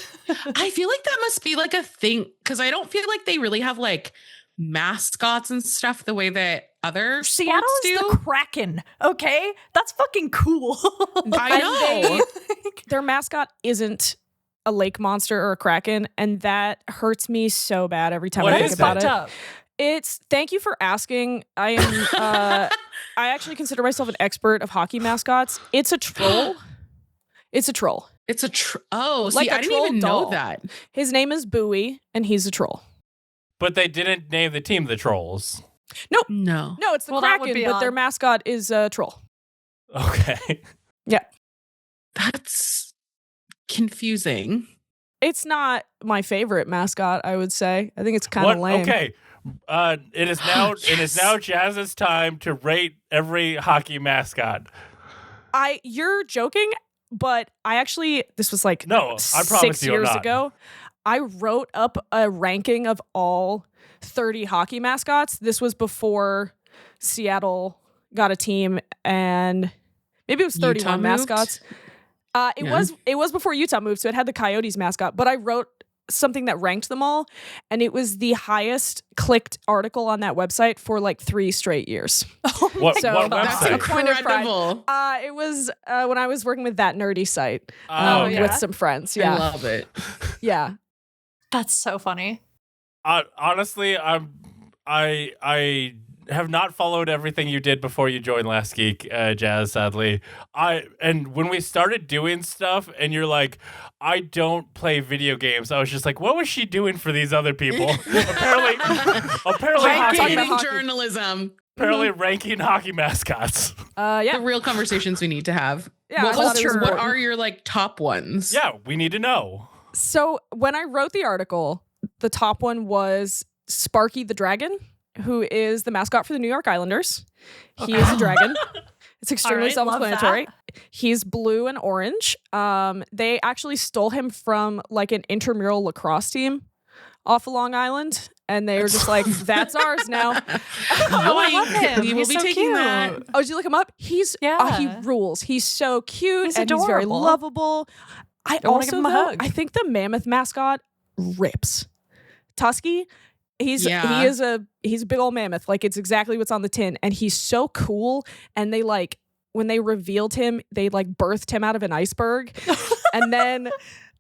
I feel like that must be like a thing because I don't feel like they really have like mascots and stuff the way that other Seattle sports is do. the Kraken, okay? That's fucking cool. I know. Their mascot isn't a lake monster or a kraken, and that hurts me so bad every time What I think is about it? it. Up. It's thank you for asking. I am I actually consider myself an expert of hockey mascots. It's a troll. It's a troll. It's a oh, Like see, a I didn't troll even doll. know that. His name is Buoy, and he's a troll. But they didn't name the team the Trolls. Nope. No. No, it's the Well, that would Kraken, be but their odd. mascot is a troll. Okay. Yeah. That's confusing. It's not my favorite mascot, I would say. I think it's kind of lame. Okay. It is now Jazz's time to rate every hockey mascot. You're joking, but I actually, this was like No, I 6 promise you I'm years not. ago. I wrote up a ranking of all 30 hockey mascots. This was before Seattle got a team, and maybe it was 31 Utah moved? mascots. It was before Utah moved, so it had the Coyotes mascot. But I wrote something that ranked them all, and it was the highest clicked article on that website for like 3 straight years. What So That's website? point of pride. incredible. It was when I was working with that nerdy site Oh, yeah. with some friends. I Yeah, love it. yeah. That's so funny. Honestly, I have not followed everything you did before you joined Last Geek, Jazz, sadly. And when we started doing stuff and you're like, I don't play video games, I was just like, what was she doing for these other people? apparently Ranking. hockey, Journalism. apparently ranking hockey mascots. The Yeah. real conversations we need to have. Yeah, I What, thought it was what important. are your like top ones? Yeah, we need to know. So when I wrote the article, the top one was Sparky the Dragon, who is the mascot for the New York Islanders. He is a dragon. It's extremely All right, love self-explanatory. He's blue and orange. They actually stole him from like an intramural lacrosse team off of Long Island, and they were just like, "That's ours now." I love him. We will He's be so taking cute. that. Oh, did you look him up? He rules. He's so cute He's and he's very adorable. lovable. I wanna also give him a though, hug. I think the mammoth mascot rips. Tusky, he's Yeah. a big old mammoth. Like it's exactly what's on the tin, and he's so cool. And they like when they revealed him, they like birthed him out of an iceberg, and then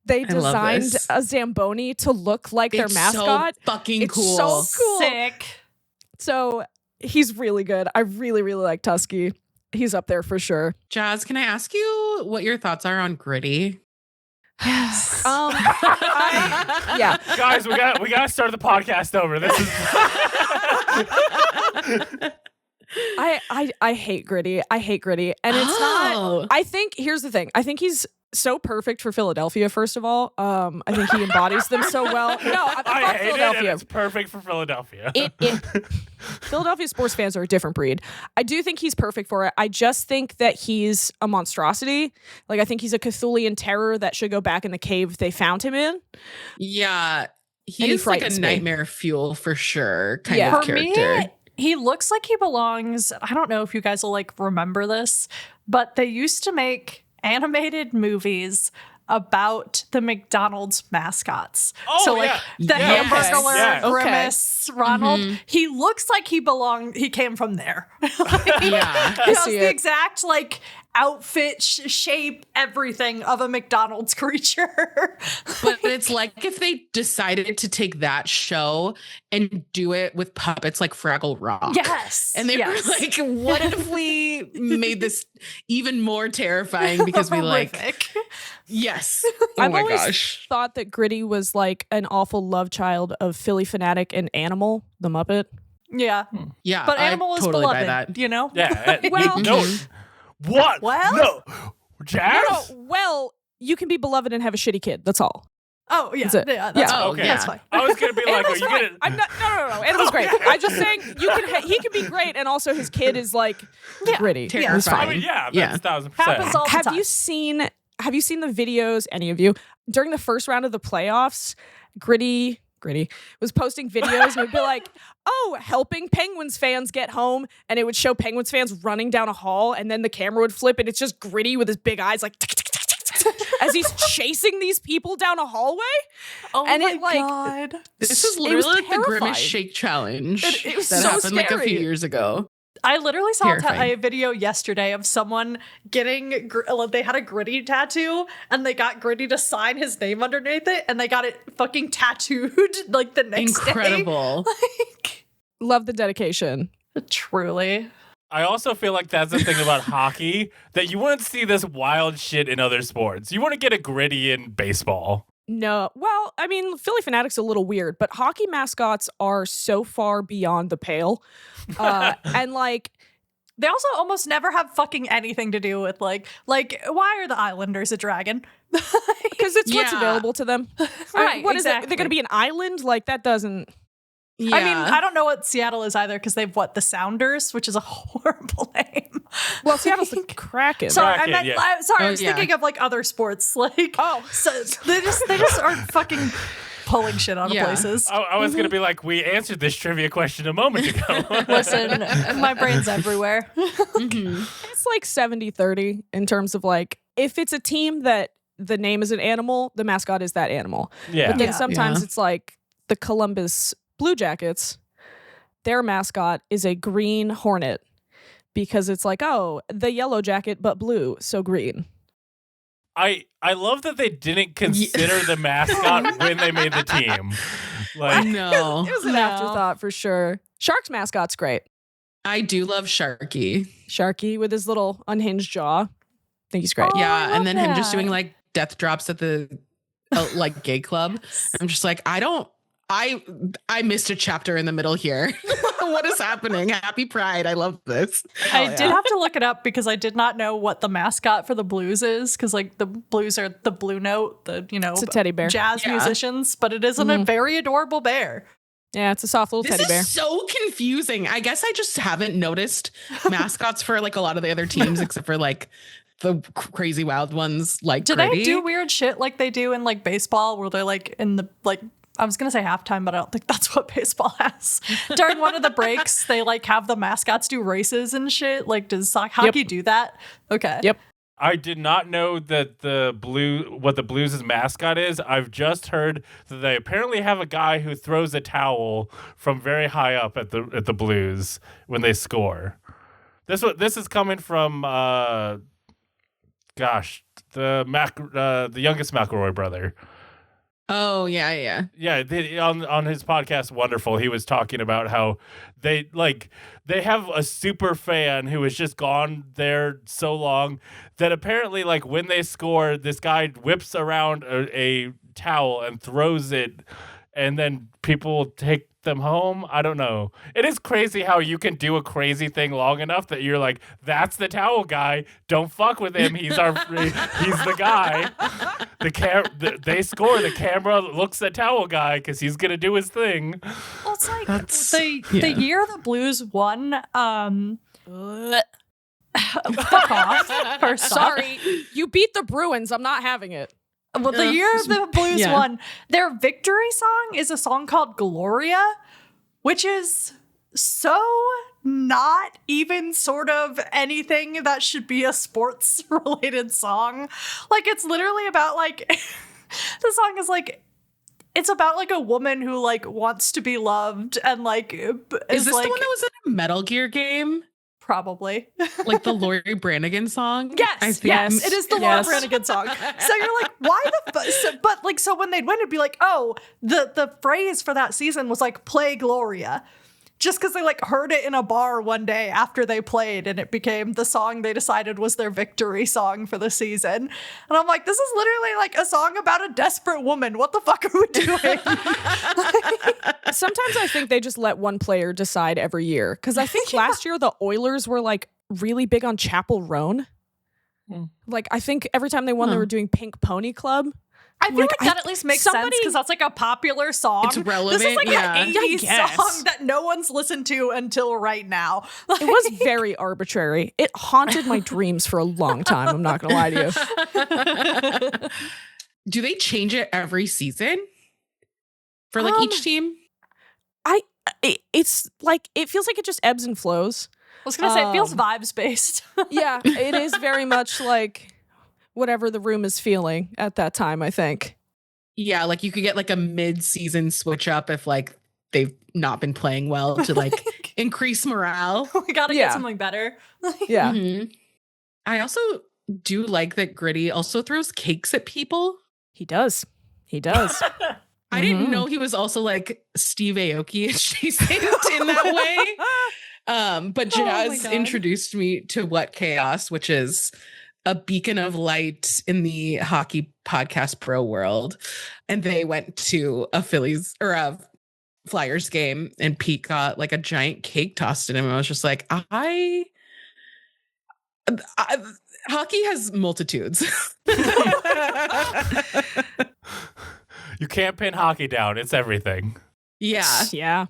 they I love designed this. a Zamboni to look like their It's mascot. so fucking It's cool. so cool. Sick. So he's really good. I really, really like Tusky. He's up there for sure. Jazz, can I ask you what your thoughts are on Gritty? Yes. Yeah. Guys, we got to start the podcast over. This is I hate Gritty. I hate Gritty. And it's not Oh. I think here's the thing. I think he's so perfect for Philadelphia, first of all. I think he embodies them so well. No, I hate Philadelphia. it, and it's perfect for Philadelphia. Philadelphia sports fans are a different breed. I do think he's perfect for it. I just think that he's a monstrosity. Like, I think he's a Cthulian terror that should go back in the cave they found him in. Yeah. And he He's like a frightens me. nightmare fuel for sure kind of For character. me, he looks like he belongs. I don't know if you guys will like remember this, but they used to make animated movies about the McDonald's mascots. Oh, so like yeah. the Yes. Hamburglar, Yes. Okay. Grimace, Ronald. Mhm. He looks like he came from there. Yeah. He has see the it. exact like outfit, shape, everything of a McDonald's creature. But it's like if they decided to take that show and do it with puppets like Fraggle Rock. Yes. And they yes. were like, what if we made this even more terrifying because we like, Horrific. yes. Oh I've my always gosh. thought that Gritty was like an awful love child of Philly Fanatic and Animal, the Muppet. Yeah. Yeah. But I Animal is totally buy beloved, that. you know? Yeah. Well- no. What? Well? No. Jazz? Well, you can be beloved and have a shitty kid. That's all. Oh, yeah. That's it. Yeah, that's Yeah. fine. Okay. That's fine. I was gonna be like, are Animal's you fine. gonna? I'm not, no. Animal's great. I'm just saying he can be great, and also his kid is like Yeah. Gritty. Terrifying. It's I fine. mean, yeah, Yeah. that's 1,000%. Happens all the Have time. you seen the videos, any of you, during the first round of the playoffs? Gritty was posting videos and it would be like, oh, helping Penguins fans get home, and it would show Penguins fans running down a hall, and then the camera would flip and it's just Gritty with his big eyes like tick, tick, tick, tick, tick, tick, as he's chasing these people down a hallway. Oh and my it, like, God. This is It was literally like the terrifying. Grimace Shake Challenge It was that so happened like a few scary. years ago. I literally saw Terrifying. a video yesterday of someone getting, they had a Gritty tattoo and they got Gritty to sign his name underneath it and they got it fucking tattooed like the next Incredible. day. Love the dedication. Like, truly. I also feel like that's the thing about hockey, that you wouldn't see this wild shit in other sports. You wouldn't get a Gritty in baseball. No, well, I mean, Philly Fanatic's a little weird, but hockey mascots are so far beyond the pale. And like, They also almost never have fucking anything to do with like why are the Islanders a dragon? because it's what's Yeah. available to them. Right, What is it? exactly. They're going to be an island? Like, that doesn't. Yeah. I mean, I don't know what Seattle is either because they've the Sounders, which is a horrible name. Well, Seattle's the Kraken. Sorry, I Kraken, meant. yeah. Sorry, Oh, I was yeah. thinking of like other sports. Like, Oh. so they just aren't fucking pulling shit out of Yeah. places. I was gonna be like, we answered this trivia question a moment ago. Listen, my brain's everywhere. It's like 70-30 in terms of like, if it's a team that the name is an animal, the mascot is that animal. Yeah. But then Yeah. sometimes Yeah. it's like the Columbus Blue Jackets, their mascot is a green hornet because it's like, oh, the yellow jacket, but blue, so green. I love that they didn't consider the mascot when they made the team. Like, No. It was an No. afterthought for sure. Shark's mascot's great. I do love Sharkie. Sharkie with his little unhinged jaw. I think he's great. Oh, I Yeah. love And then him just that. doing like death drops at the like gay club. I'm just like, I missed a chapter in the middle here. What is happening? Happy Pride. I love this. I did have to look it up because I did not know what the mascot for the Blues is because like the Blues are the Blue Note, It's a teddy bear. jazz Yeah. musicians, but it is a very adorable bear. Yeah, it's a soft little This teddy is bear. so confusing. I guess I just haven't noticed mascots for like a lot of the other teams except for like the crazy wild ones like Do Gritty. they do weird shit like they do in like baseball where they're like in the like I was gonna say halftime, but I don't think that's what baseball has. During one of the breaks, they like have the mascots do races and shit. Like, does hockey do that? Okay. Yep. I did not know that what the Blues' mascot is. I've just heard that they apparently have a guy who throws a towel from very high up at the Blues when they score. This is coming from the youngest McElroy brother. Oh, yeah. Yeah, on his podcast Wonderful, he was talking about how they have a super fan who has just gone there so long that apparently like when they score, this guy whips around a towel and throws it and then people take them home. I don't know. It is crazy how you can do a crazy thing long enough that you're like, that's the towel guy. Don't fuck with him. He's the guy. They score. The camera looks at towel guy because he's gonna do his thing. Well, it's like the year the Blues won. Fuck off. First Sorry, you beat the Bruins. I'm not having it. Well, the year the Blues won, their victory song is a song called Gloria, which is so not even sort of anything that should be a sports related song. Like, it's literally about like the song is like, it's about like a woman who like wants to be loved and like is this like, the one that was in a Metal Gear game? Probably. Like the Lori Branigan song? Yes, yes. It is the Lori Branigan song. So you're like, why so when they'd win, it'd be like, oh, the phrase for that season was like, play Gloria. Just because they like heard it in a bar one day after they played and it became the song they decided was their victory song for the season. And I'm like, this is literally like a song about a desperate woman. What the fuck are we doing? Sometimes I think they just let one player decide every year. Because I think last year the Oilers were like really big on Chapel Roan. Like I think every time they won, they were doing Pink Pony Club. I feel like that at least makes sense because that's like a popular song. It's relevant. This is like an 80s song that no one's listened to until right now. Like, it was very arbitrary. It haunted my dreams for a long time. I'm not going to lie to you. Do they change it every season for like each team? It's like, it feels like it just ebbs and flows. I was going to say, it feels vibes based. Yeah, it is very much like whatever the room is feeling at that time, I think. Yeah, like you could get like a mid-season switch up if like they've not been playing well to like increase morale. We gotta get something better. Yeah. Mm-hmm. I also do like that Gritty also throws cakes at people. He does. I didn't know he was also like Steve Aoki adjacent in that way. But Jazz introduced me to What Chaos, which is a beacon of light in the hockey podcast pro world. And they went to a Phillies or a Flyers game and Pete got like a giant cake tossed at him. And I was just like, hockey has multitudes. You can't pin hockey down. It's everything. Yeah. Yeah.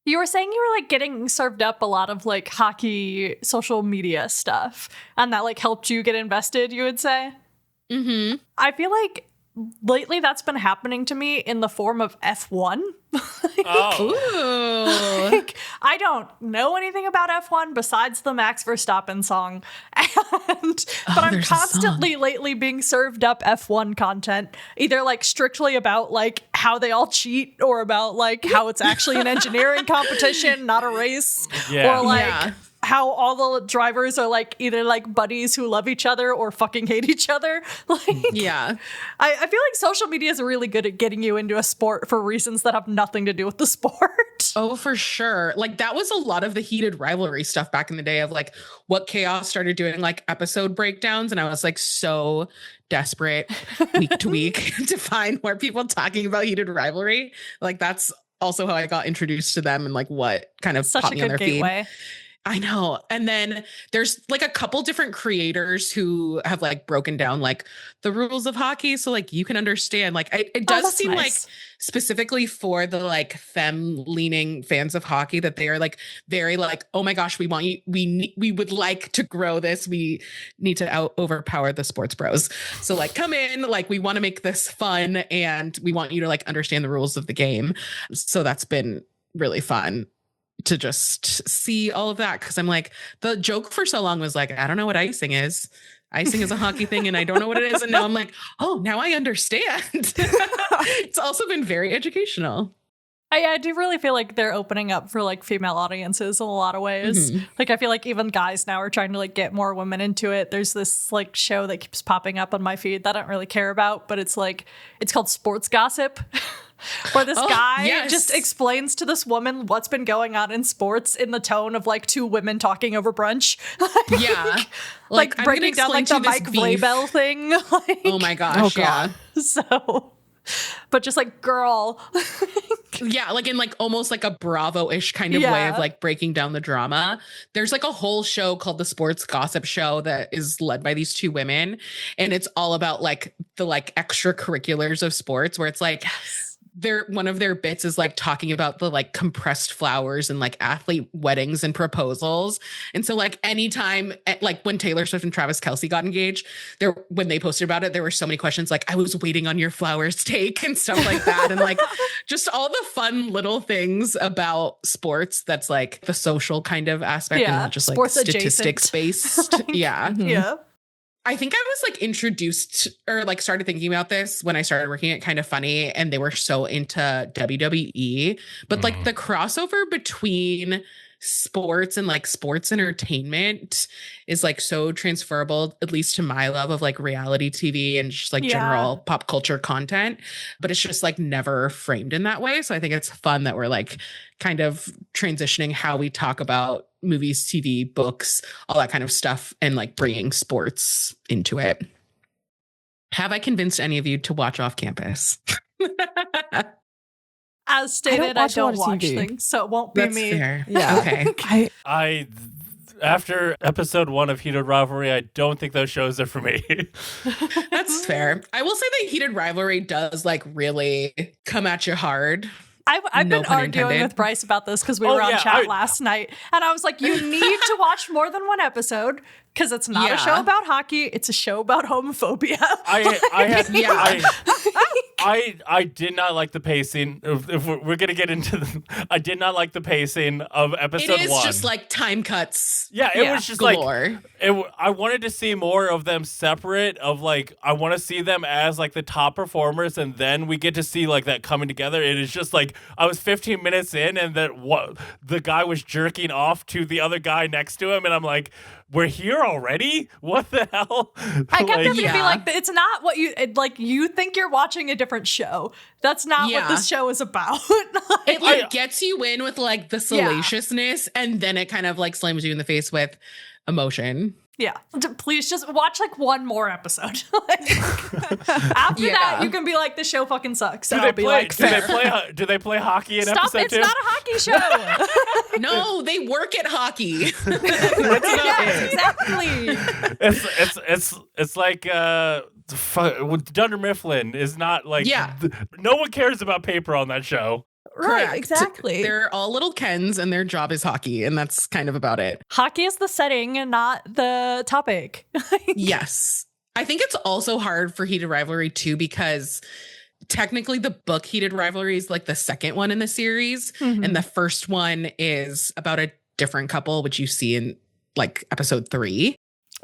You were saying you were like getting served up a lot of like hockey social media stuff and that like helped you get invested, you would say? Mm-hmm. I feel like lately that's been happening to me in the form of F1. Like, I don't know anything about F1 besides the Max Verstappen song. But I'm constantly lately being served up F1 content, either like strictly about like how they all cheat or about like how it's actually an engineering competition, not a race. Yeah. Or like how all the drivers are like either like buddies who love each other or fucking hate each other. Like, I feel like social media is really good at getting you into a sport for reasons that have nothing to do with the sport. Oh, for sure. Like that was a lot of the heated rivalry stuff back in the day of like What Chaos started doing like episode breakdowns. And I was like so desperate week to week to find more people talking about heated rivalry. Like that's also how I got introduced to them and like what kind of popped me on their gateway feed. I know. And then there's like a couple different creators who have like broken down like the rules of hockey. So like you can understand, like it does seem like specifically for the like femme leaning fans of hockey that they are like very like, oh my gosh, we want you. We would like to grow this. We need to overpower the sports bros. So like come in, like we want to make this fun and we want you to like understand the rules of the game. So that's been really fun to just see all of that. Cause I'm like, the joke for so long was like, I don't know what icing is. Icing is a hockey thing and I don't know what it is. And now I'm like, oh, now I understand. It's also been very educational. I do really feel like they're opening up for like female audiences in a lot of ways. Mm-hmm. Like I feel like even guys now are trying to like get more women into it. There's this like show that keeps popping up on my feed that I don't really care about, but it's called Sports Gossip. Where this guy just explains to this woman what's been going on in sports in the tone of like two women talking over brunch. Like breaking down like the Mike Vrabel thing. Like, oh my gosh. So but just like, girl. Yeah, like in like almost like a Bravo-ish kind of way of like breaking down the drama. There's like a whole show called the Sports Gossip Show that is led by these two women, and it's all about like the like extracurriculars of sports, where it's like one of their bits is like talking about the like compressed flowers and like athlete weddings and proposals. And so like anytime, like when Taylor Swift and Travis Kelce got engaged, when they posted about it, there were so many questions like, I was waiting on your flowers take and stuff like that. And like just all the fun little things about sports that's like the social kind of aspect and not just like statistics based. Yeah. Yeah. I think I was like introduced or like started thinking about this when I started working at Kind of Funny, and they were so into WWE, but like the crossover between sports and like sports entertainment is like so transferable, at least to my love of like reality TV and just like general pop culture content, but it's just like never framed in that way. So I think it's fun that we're like kind of transitioning how we talk about movies, TV, books, all that kind of stuff, and like bringing sports into it. Have I convinced any of you to watch Off Campus? As stated, I don't watch things, so it won't be That's me. fair. Yeah. Okay. I after episode 1 of Heated Rivalry, I don't think those shows are for me. That's fair. I will say that Heated Rivalry does like really come at you hard. I've been arguing with Bryce about this because we were on chat last night, and I was like, you need to watch more than one episode because it's not a show about hockey, it's a show about homophobia. I did not like the pacing. If we're gonna get into I did not like the pacing of episode 1. It is just like time cuts. Yeah, it was just galore. Like I wanted to see more of them separate. Of like, I want to see them as like the top performers, and then we get to see like that coming together. It is just like I was 15 minutes in, and the guy was jerking off to the other guy next to him, and I'm like, we're here already? What the hell? I kept having to be like, it's not what you think you're watching a different show. That's not what this show is about. It like gets you in with like the salaciousness, and then it kind of like slams you in the face with emotion. Yeah. Please just watch like one more episode. After that, you can be like, the show fucking sucks. Do they play hockey in episode 2? It's not a hockey show. No, they work at hockey. Exactly. It's like Dunder Mifflin is not like no one cares about paper on that show. Right, Correct. exactly. They're all little Kens and their job is hockey, and that's kind of about it. Hockey is the setting and not the topic. Yes. I think it's also hard for Heated Rivalry too, because technically the book Heated Rivalry is like the second one in the series, and the first one is about a different couple, which you see in like episode 3.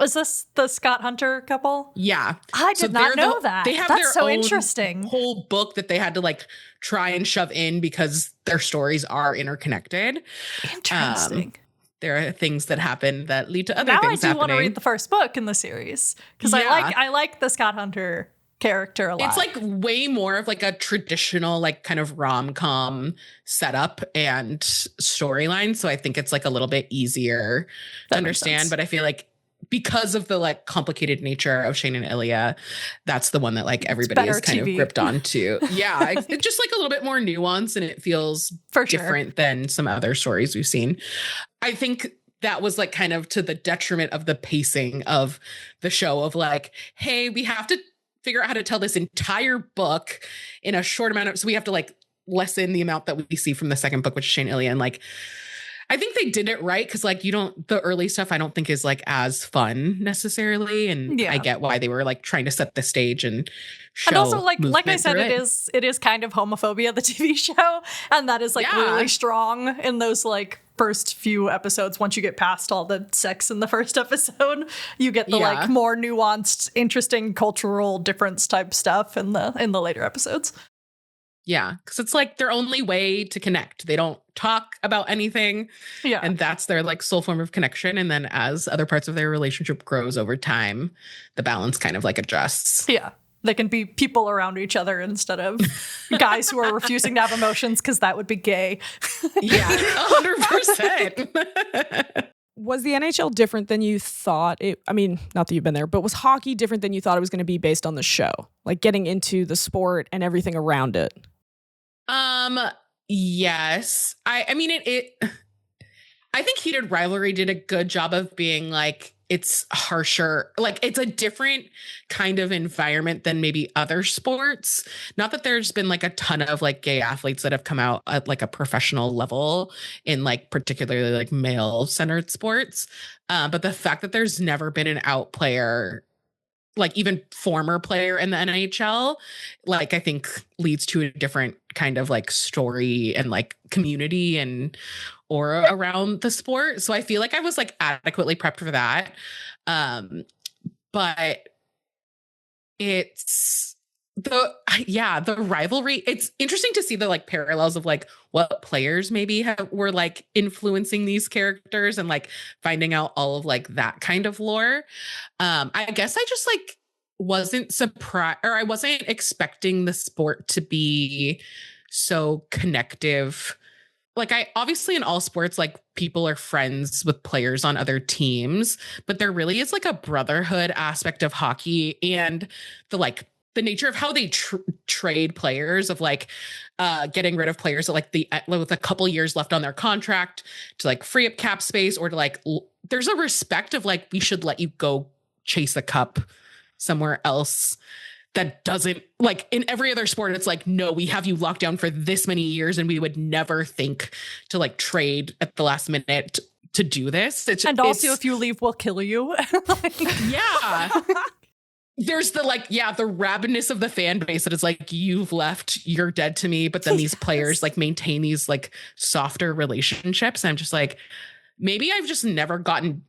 Is this the Scott Hunter couple? Yeah. I did not know that. They have That's their so own interesting. whole book that they had to like try and shove in because their stories are interconnected. Interesting. There are things that happen that lead to other now things I do happening. want to read the first book in the series because I like the Scott Hunter character a lot. It's like way more of like a traditional like kind of rom-com setup and storyline. So I think it's like a little bit easier to understand. But I feel like because of the like complicated nature of Shane and Ilya, that's the one that like everybody is kind of gripped onto. Yeah, it's just like a little bit more nuanced, and it feels different than some other stories we've seen. I think that was like kind of to the detriment of the pacing of the show of like, hey, we have to figure out how to tell this entire book in a short amount of, so we have to like lessen the amount that we see from the second book, which is Shane Ilya, and like I think they did it right because like the early stuff I don't think is like as fun necessarily, and I get why they were like trying to set the stage and show. And also like I said, it is kind of homophobia, the TV show, and that is like really strong in those like first few episodes. Once you get past all the sex in the first episode, you get the like more nuanced, interesting cultural difference type stuff in the later episodes. Yeah, because it's like their only way to connect. They don't talk about anything. Yeah. And that's their like sole form of connection. And then as other parts of their relationship grows over time, the balance kind of like adjusts. Yeah. They can be people around each other instead of guys who are refusing to have emotions because that would be gay. Yeah, 100%. Was the NHL different than you thought it? I mean, not that you've been there, but was hockey different than you thought it was going to be based on the show? Like getting into the sport and everything around it. Yes. I mean it I think Heated Rivalry did a good job of being like, it's harsher. Like it's a different kind of environment than maybe other sports. Not that there's been like a ton of like gay athletes that have come out at like a professional level in like particularly like male centered sports. But the fact that there's never been an out player, like even former player in the NHL, like I think leads to a different kind of like story and like community and aura around the sport. So I feel like I was like adequately prepped for that. But it's the rivalry. It's interesting to see the like parallels of like what players maybe were like influencing these characters and like finding out all of like that kind of lore. I guess I just like wasn't surprised, or I wasn't expecting the sport to be so connective. Like I obviously in all sports, like people are friends with players on other teams, but there really is like a brotherhood aspect of hockey and the nature of how they trade players, of like getting rid of players that like with a couple years left on their contract to like free up cap space, or to like there's a respect of like, we should let you go chase the cup somewhere else. That doesn't, like in every other sport, it's like, no, we have you locked down for this many years and we would never think to like trade at the last minute to do this. Also, if you leave, we'll kill you. Yeah. There's the like, the rabidness of the fan base that is like, you've left, you're dead to me. But then these players like maintain these like softer relationships. And I'm just like, maybe I've just never gotten,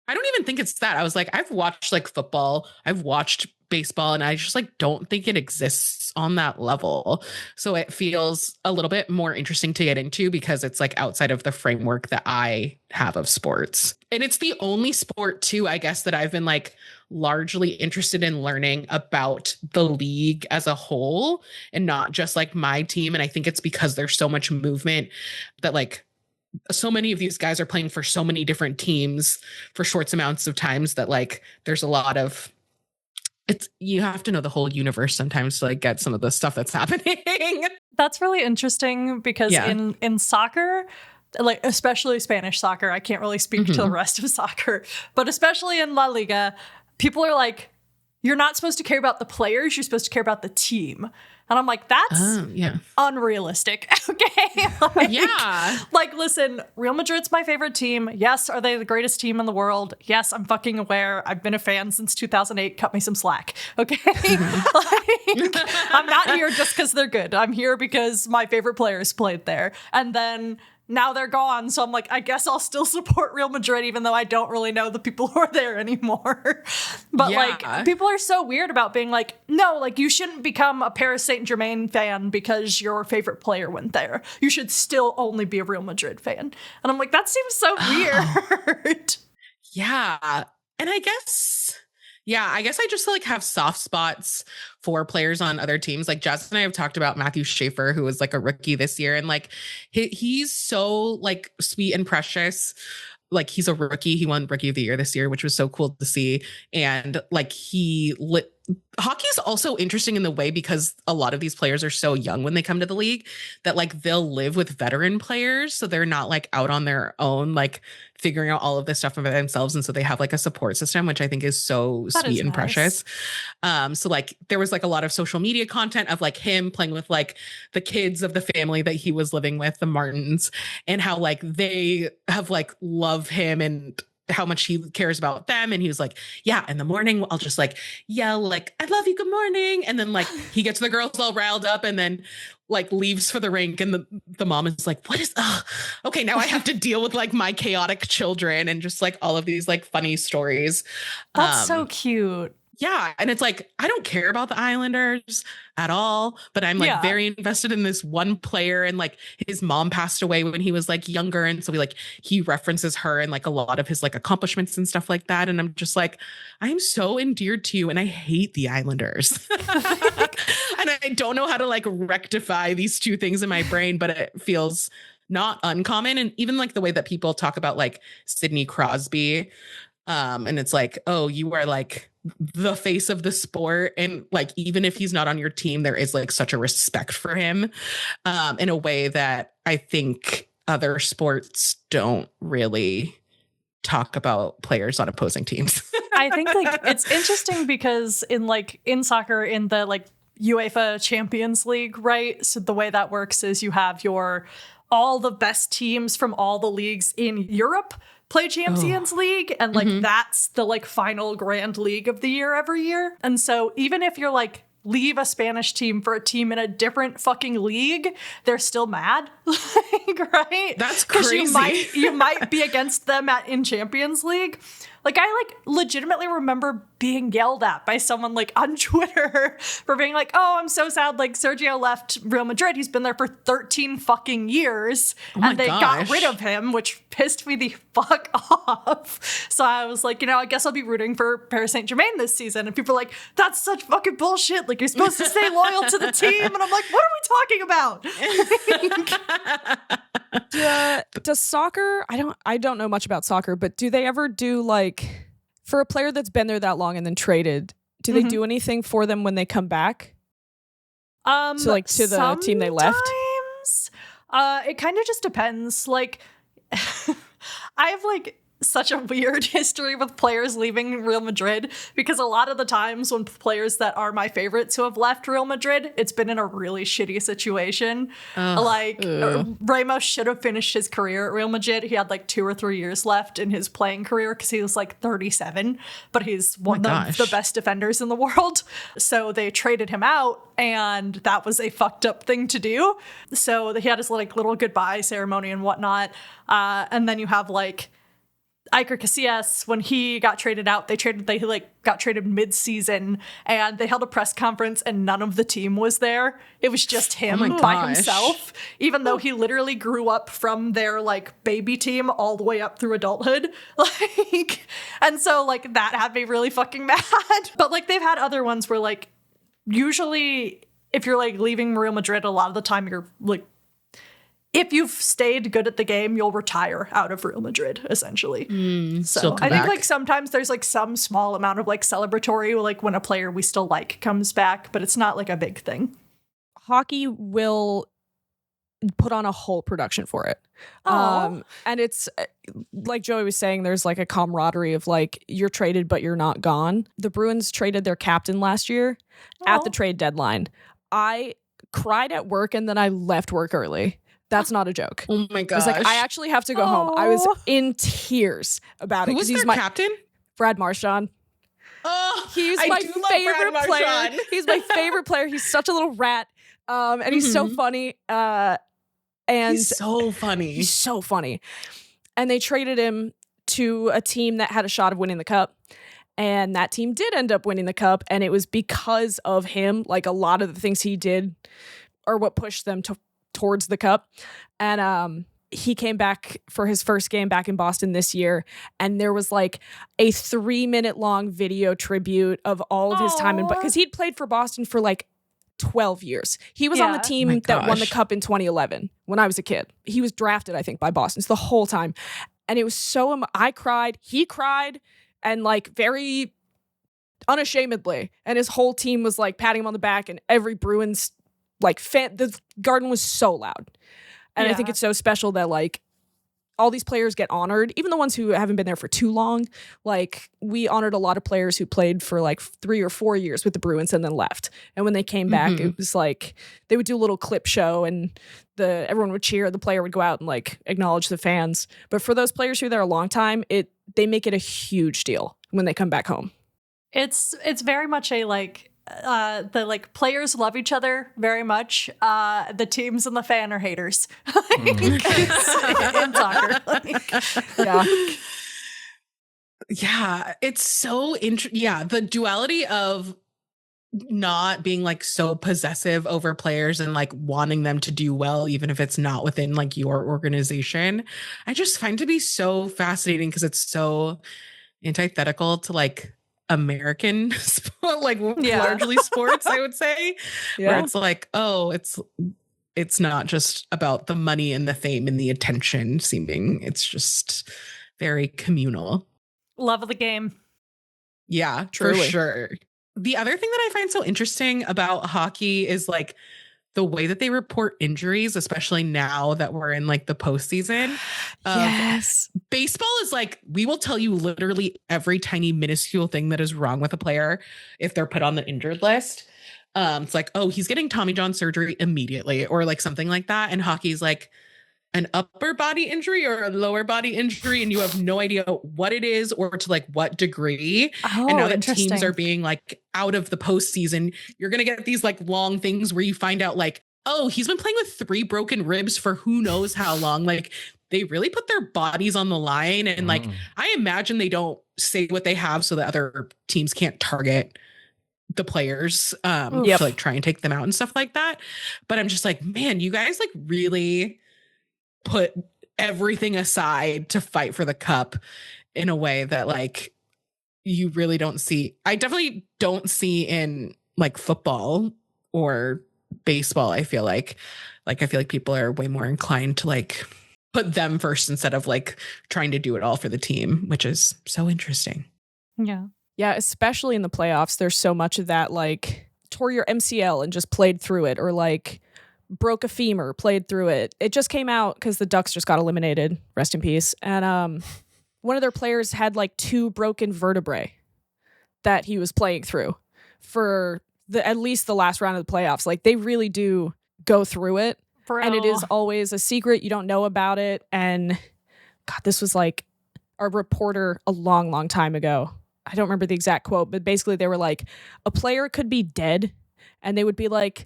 I don't even think it's that. I was like, I've watched like football, I've watched baseball, and I just like don't think it exists on that level. So it feels a little bit more interesting to get into because it's like outside of the framework that I have of sports. And it's the only sport too, I guess, that I've been like largely interested in learning about the league as a whole and not just like my team. And I think it's because there's so much movement that like so many of these guys are playing for so many different teams for short amounts of times that like there's a lot of, you have to know the whole universe sometimes to like get some of the stuff that's happening. That's really interesting because in soccer, like especially Spanish soccer, I can't really speak to the rest of soccer, but especially in La Liga, people are like, you're not supposed to care about the players, you're supposed to care about the team. And I'm like, that's unrealistic. Okay. Like, listen, Real Madrid's my favorite team. Yes. Are they the greatest team in the world? Yes. I'm fucking aware. I've been a fan since 2008. Cut me some slack. Okay. Like, I'm not here just because they're good. I'm here because my favorite players played there. And then now they're gone. So I'm like, I guess I'll still support Real Madrid, even though I don't really know the people who are there anymore. But like, people are so weird about being like, no, like you shouldn't become a Paris Saint-Germain fan because your favorite player went there. You should still only be a Real Madrid fan. And I'm like, that seems so weird. Yeah. And I guess I just like have soft spots for players on other teams. Like Jazz and I have talked about Matthew Schaefer, who was like a rookie this year. And like, he's so like sweet and precious. Like he's a rookie. He won Rookie of the Year this year, which was so cool to see. And like hockey is also interesting in the way because a lot of these players are so young when they come to the league that like they'll live with veteran players. So they're not like out on their own, like figuring out all of this stuff for themselves. And so they have like a support system, which I think is so sweet and precious. So like there was like a lot of social media content of like him playing with like the kids of the family that he was living with, the Martins, and how like they have like love him and how much he cares about them. And he was like, yeah, in the morning, I'll just like yell like, I love you, good morning. And then like he gets the girls all riled up and then like leaves for the rink. And the mom is like, what is, okay, now I have to deal with like my chaotic children and just like all of these like funny stories. That's so cute. Yeah. And it's like, I don't care about the Islanders at all, but I'm like very invested in this one player. And like his mom passed away when he was like younger. And so he references her and like a lot of his like accomplishments and stuff like that. And I'm just like, I'm so endeared to you and I hate the Islanders. And I don't know how to like rectify these two things in my brain, but it feels not uncommon. And even like the way that people talk about like Sidney Crosby, and it's like, oh, you are like the face of the sport. And like, even if he's not on your team, there is like such a respect for him, in a way that I think other sports don't really talk about players on opposing teams. I think like it's interesting because in soccer, in the like UEFA Champions League, right? So the way that works is you have all the best teams from all the leagues in Europe play Champions League, and like that's the like final grand league of the year every year. And so even if you're like leave a Spanish team for a team in a different fucking league, they're still mad. Like, right? That's crazy. You might be against them in Champions League. Like, I like legitimately remember being yelled at by someone like on Twitter for being like, oh, I'm so sad. Like, Sergio left Real Madrid. He's been there for 13 fucking years. And they got rid of him, which pissed me the fuck off. So I was like, I guess I'll be rooting for Paris Saint-Germain this season. And people are like, that's such fucking bullshit. Like, you're supposed to stay loyal to the team. And I'm like, what are we talking about? Does soccer, I don't know much about soccer, but do they ever do like, for a player that's been there that long and then traded, do they do anything for them when they come back? So like to the team they left? It kind of just depends. Like, I have like such a weird history with players leaving Real Madrid, because a lot of the times when players that are my favorites who have left Real Madrid, it's been in a really shitty situation. Ramos should have finished his career at Real Madrid. He had like 2 or 3 years left in his playing career because he was like 37, but he's one of the best defenders in the world. So they traded him out, and that was a fucked up thing to do. So he had his like little goodbye ceremony and whatnot. And then you have like Iker Casillas, when he got traded out, they got traded mid-season, and they held a press conference and none of the team was there. It was just him by himself, even though he literally grew up from their like baby team all the way up through adulthood. Like, and so like that had me really fucking mad. But like they've had other ones where like usually if you're like leaving Real Madrid, a lot of the time you're like, if you've stayed good at the game, you'll retire out of Real Madrid, essentially. So I think like sometimes there's like some small amount of like celebratory, like when a player we still like comes back, but it's not like a big thing. Hockey will put on a whole production for it. And it's like Joey was saying, there's like a camaraderie of like, you're traded, but you're not gone. The Bruins traded their captain last year at the trade deadline. I cried at work and then I left work early. That's not a joke. Oh my gosh. I was like, I actually have to go home. I was in tears about it. Who was their captain? Brad Marchand. Oh, he's my favorite player. He's my favorite player. He's such a little rat. And he's so funny. And he's so funny. He's so funny. And they traded him to a team that had a shot of winning the cup. And that team did end up winning the cup. And it was because of him. Like a lot of the things he did are what pushed them towards the cup. And he came back for his first game back in Boston this year, and there was like a 3-minute long video tribute of all of his time in, because he'd played for Boston for like 12 years. He was on the team that won the cup in 2011 when I was a kid. He was drafted, I think, by Boston the whole time. And it was so I cried, he cried, and like very unashamedly, and his whole team was like patting him on the back, and every Bruins like the garden was so loud. And I think it's so special that like all these players get honored, even the ones who haven't been there for too long. Like we honored a lot of players who played for like 3 or 4 years with the Bruins and then left. And when they came back, it was like they would do a little clip show and everyone would cheer. The player would go out and like acknowledge the fans. But for those players who are there a long time, they make it a huge deal when they come back home. It's very much a like the like players love each other very much. The teams and the fan are haters. In soccer. Yeah, it's so interesting. Yeah, the duality of not being like so possessive over players and like wanting them to do well, even if it's not within like your organization, I just find to be so fascinating because it's so antithetical to like American sport, like largely sports, I would say, where it's like, oh, it's it's not just about the money and the fame and the attention seeming. It's just very communal. Love of the game. Yeah, Truly. for sure. The other thing that I find so interesting about hockey is like the way that they report injuries, especially now that we're in like the postseason. Yes. Baseball is like, we will tell you literally every tiny minuscule thing that is wrong with a player if they're put on the injured list. It's like, oh, he's getting Tommy John surgery immediately or like something like that. And hockey's like an upper body injury or a lower body injury, and you have no idea what it is or to like what degree. Oh, and now that teams are being like out of the postseason, you're going to get these like long things where you find out like, oh, he's been playing with 3 broken ribs for who knows how long. Like they really put their bodies on the line. And like, I imagine they don't say what they have so that other teams can't target the players to like try and take them out and stuff like that. But I'm just like, man, you guys like really put everything aside to fight for the cup in a way that like you really don't see. I definitely don't see in like football or baseball. I feel like people are way more inclined to like put them first instead of like trying to do it all for the team, which is so interesting. Yeah. Yeah, especially in the playoffs, there's so much of that, like, tore your MCL and just played through it, or like broke a femur, played through it. It just came out because the Ducks just got eliminated, rest in peace. And one of their players had like 2 broken vertebrae that he was playing through for at least the last round of the playoffs. Like they really do go through it. Bro. And it is always a secret. You don't know about it. And God, this was like a reporter a long, long time ago. I don't remember the exact quote, but basically they were like, a player could be dead and they would be like,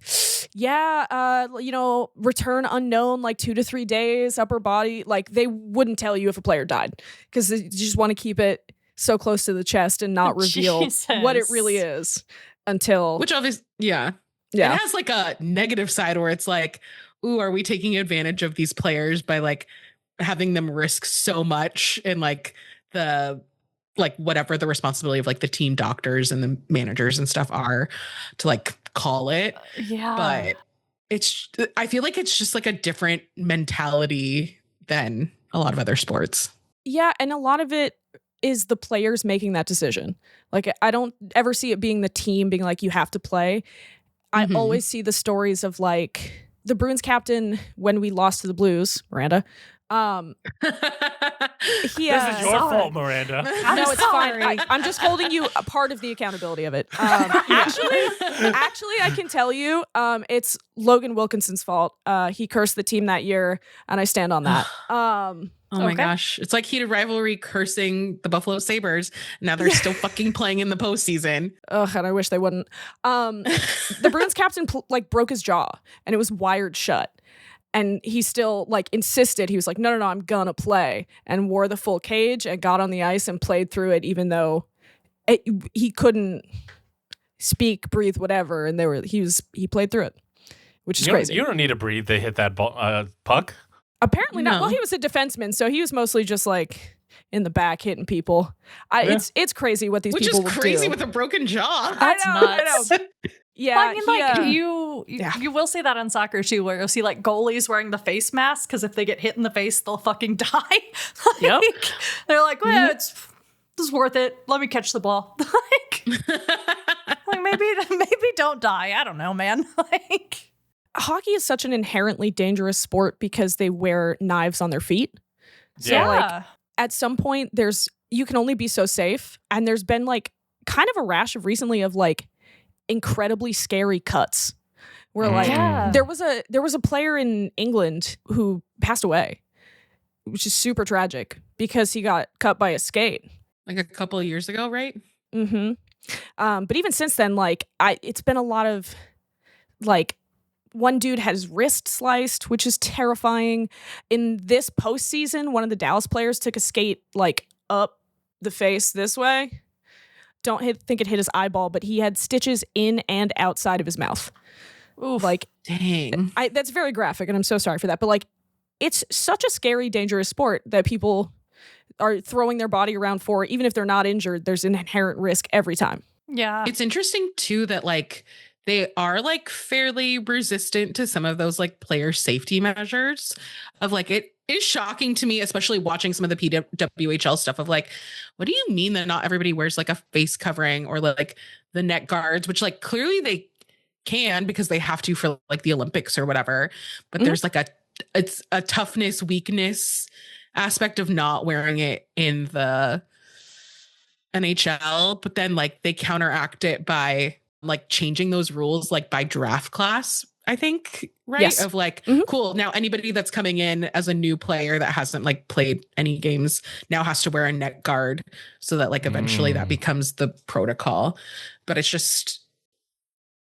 yeah, return unknown, like 2 to 3 days, upper body. Like they wouldn't tell you if a player died because they just want to keep it so close to the chest and not reveal what it really is until. Which obviously, yeah. It has like a negative side where it's like, ooh, are we taking advantage of these players by like having them risk so much and like the like whatever the responsibility of like the team doctors and the managers and stuff are to like call it. Yeah. But I feel like it's just like a different mentality than a lot of other sports. Yeah. And a lot of it is the players making that decision. Like I don't ever see it being the team being like, you have to play. I always see the stories of like the Bruins captain when we lost to the Blues, Miranda. This is your fault, Miranda. No, it's fine. I'm just holding you a part of the accountability of it. Actually, I can tell you, it's Logan Wilkinson's fault. He cursed the team that year, and I stand on that. Oh my gosh. It's like heated rivalry cursing the Buffalo Sabres. Now they're still fucking playing in the postseason. Ugh, and I wish they wouldn't. The Bruins captain broke his jaw and it was wired shut. And he still like insisted. He was like, no, I'm gonna play, and wore the full cage and got on the ice and played through it, even though he couldn't speak, breathe, whatever. And he played through it, which is crazy. You don't need to breathe. They hit that puck. Apparently not. Well, he was a defenseman, so he was mostly just like in the back hitting people. It's crazy what these people will do. Which is crazy with a broken jaw. That's nuts. I know. Yeah, I mean, you will see that on soccer too, where you'll see like goalies wearing the face mask because if they get hit in the face, they'll fucking die. They're like, well, it's worth it. Let me catch the ball. like maybe don't die. I don't know, man. Like hockey is such an inherently dangerous sport because they wear knives on their feet. So like at some point you can only be so safe, and there's been like kind of a rash of recently of like incredibly scary cuts where like there was a player in England who passed away, which is super tragic because he got cut by a skate like a couple of years ago, right? But even since then, like it's been a lot of like one dude had his wrist sliced, which is terrifying. In this postseason, one of the Dallas players took a skate like up the face this way. Don't think it hit his eyeball, but he had stitches in and outside of his mouth. Ooh, like dang. That's very graphic, and I'm so sorry for that. But like, it's such a scary, dangerous sport that people are throwing their body around for. Even if they're not injured, there's an inherent risk every time. Yeah, it's interesting too that like they are like fairly resistant to some of those like player safety measures of like, it is shocking to me, especially watching some of the PWHL stuff of like, what do you mean that not everybody wears like a face covering or like the neck guards, which like clearly they can because they have to for like the Olympics or whatever. But there's like it's a toughness, weakness aspect of not wearing it in the NHL, but then like they counteract it by like changing those rules like by draft class, I think, right? Yes. Of like, cool, now anybody that's coming in as a new player that hasn't like played any games now has to wear a neck guard so that like eventually that becomes the protocol. But it's just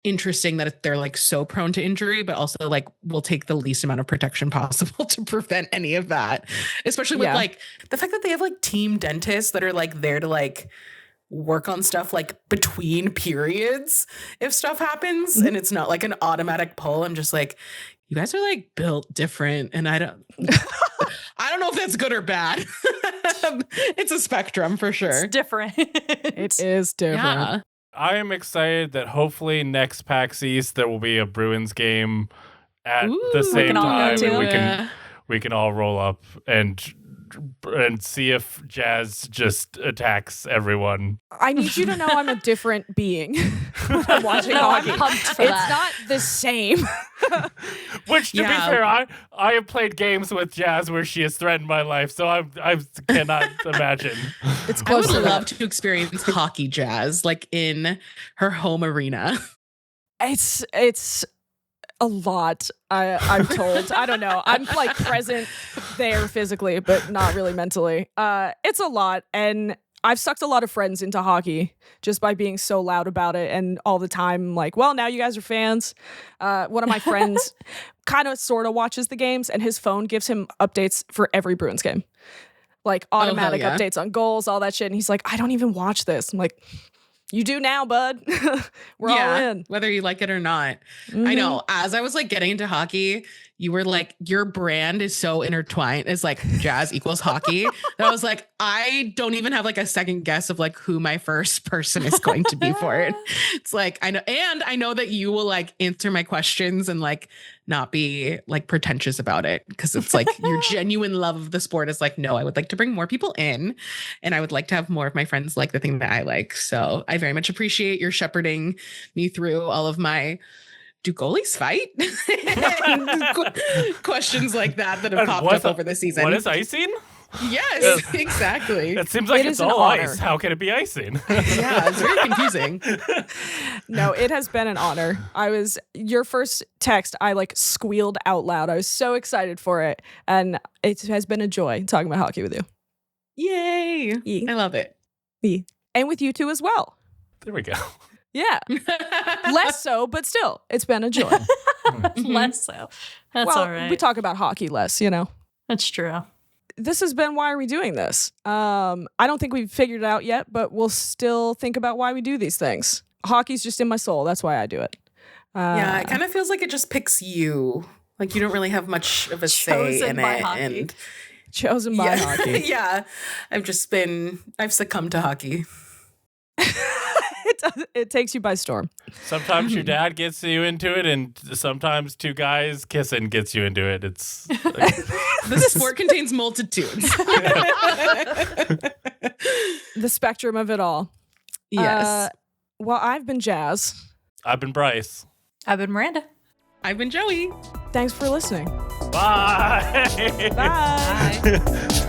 interesting that they're like so prone to injury, but also like will take the least amount of protection possible to prevent any of that, especially with like the fact that they have like team dentists that are like there to like work on stuff like between periods if stuff happens and it's not like an automatic pull. I'm just like, you guys are like built different, and I don't know if that's good or bad. It's a spectrum for sure. It's different. It is different. Yeah. I am excited that hopefully next PAX East there will be a Bruins game at the same time, and we can all roll up and see if Jazz just attacks everyone. I need you to know I'm a different being when I'm watching hockey. I'm pumped for It's that. not the same. Which, to be fair, I have played games with Jazz where she has threatened my life, so I cannot imagine. It's I close would to love that. to experience hockey Jazz like in her home arena. It's a lot. I'm told. I don't know. I'm like present there physically, but not really mentally. It's a lot, and I've sucked a lot of friends into hockey just by being so loud about it and all the time. Like, well, now you guys are fans. One of my friends kind of sort of watches the games, and his phone gives him updates for every Bruins game, like automatic updates on goals, all that shit. And he's like, I don't even watch this. I'm like, you do now, bud. We're all in. Whether you like it or not. I know. As I was like getting into hockey, you were like, your brand is so intertwined. It's like Jazz equals hockey. That I was like, I don't even have like a second guess of like who my first person is going to be for it. It's like, I know. And I know that you will like answer my questions and like not be like pretentious about it. Cause it's like your genuine love of the sport is like, no, I would like to bring more people in and I would like to have more of my friends like the thing that I like. So I very much appreciate your shepherding me through all of my do goalies fight? Questions like that have popped up over the season. What is icing? Yes, exactly. It seems like it's all ice. How can it be icing? Yeah, it's very confusing. No, it has been an honor. Your first text, I like squealed out loud. I was so excited for it. And it has been a joy talking about hockey with you. Yay. Yeah. I love it. Yeah. And with you two as well. There we go. Yeah. Less so, but still, it's been a joy. Less so. That's all right. We talk about hockey less, you know. That's true. This has been Why Are We Doing This? I don't think we've figured it out yet, but we'll still think about why we do these things. Hockey's just in my soul. That's why I do it. Yeah, it kind of feels like it just picks you. Like you don't really have much of a say in it. Hockey. And chosen by hockey. Yeah. I've succumbed to hockey. It takes you by storm. Sometimes your dad gets you into it, and sometimes two guys kissing gets you into it. It's like, the sport contains multitudes. The spectrum of it all. Yes. Well, I've been Jazz. I've been Bryce. I've been Miranda. I've been Joey. Thanks for listening. Bye. Bye. Bye.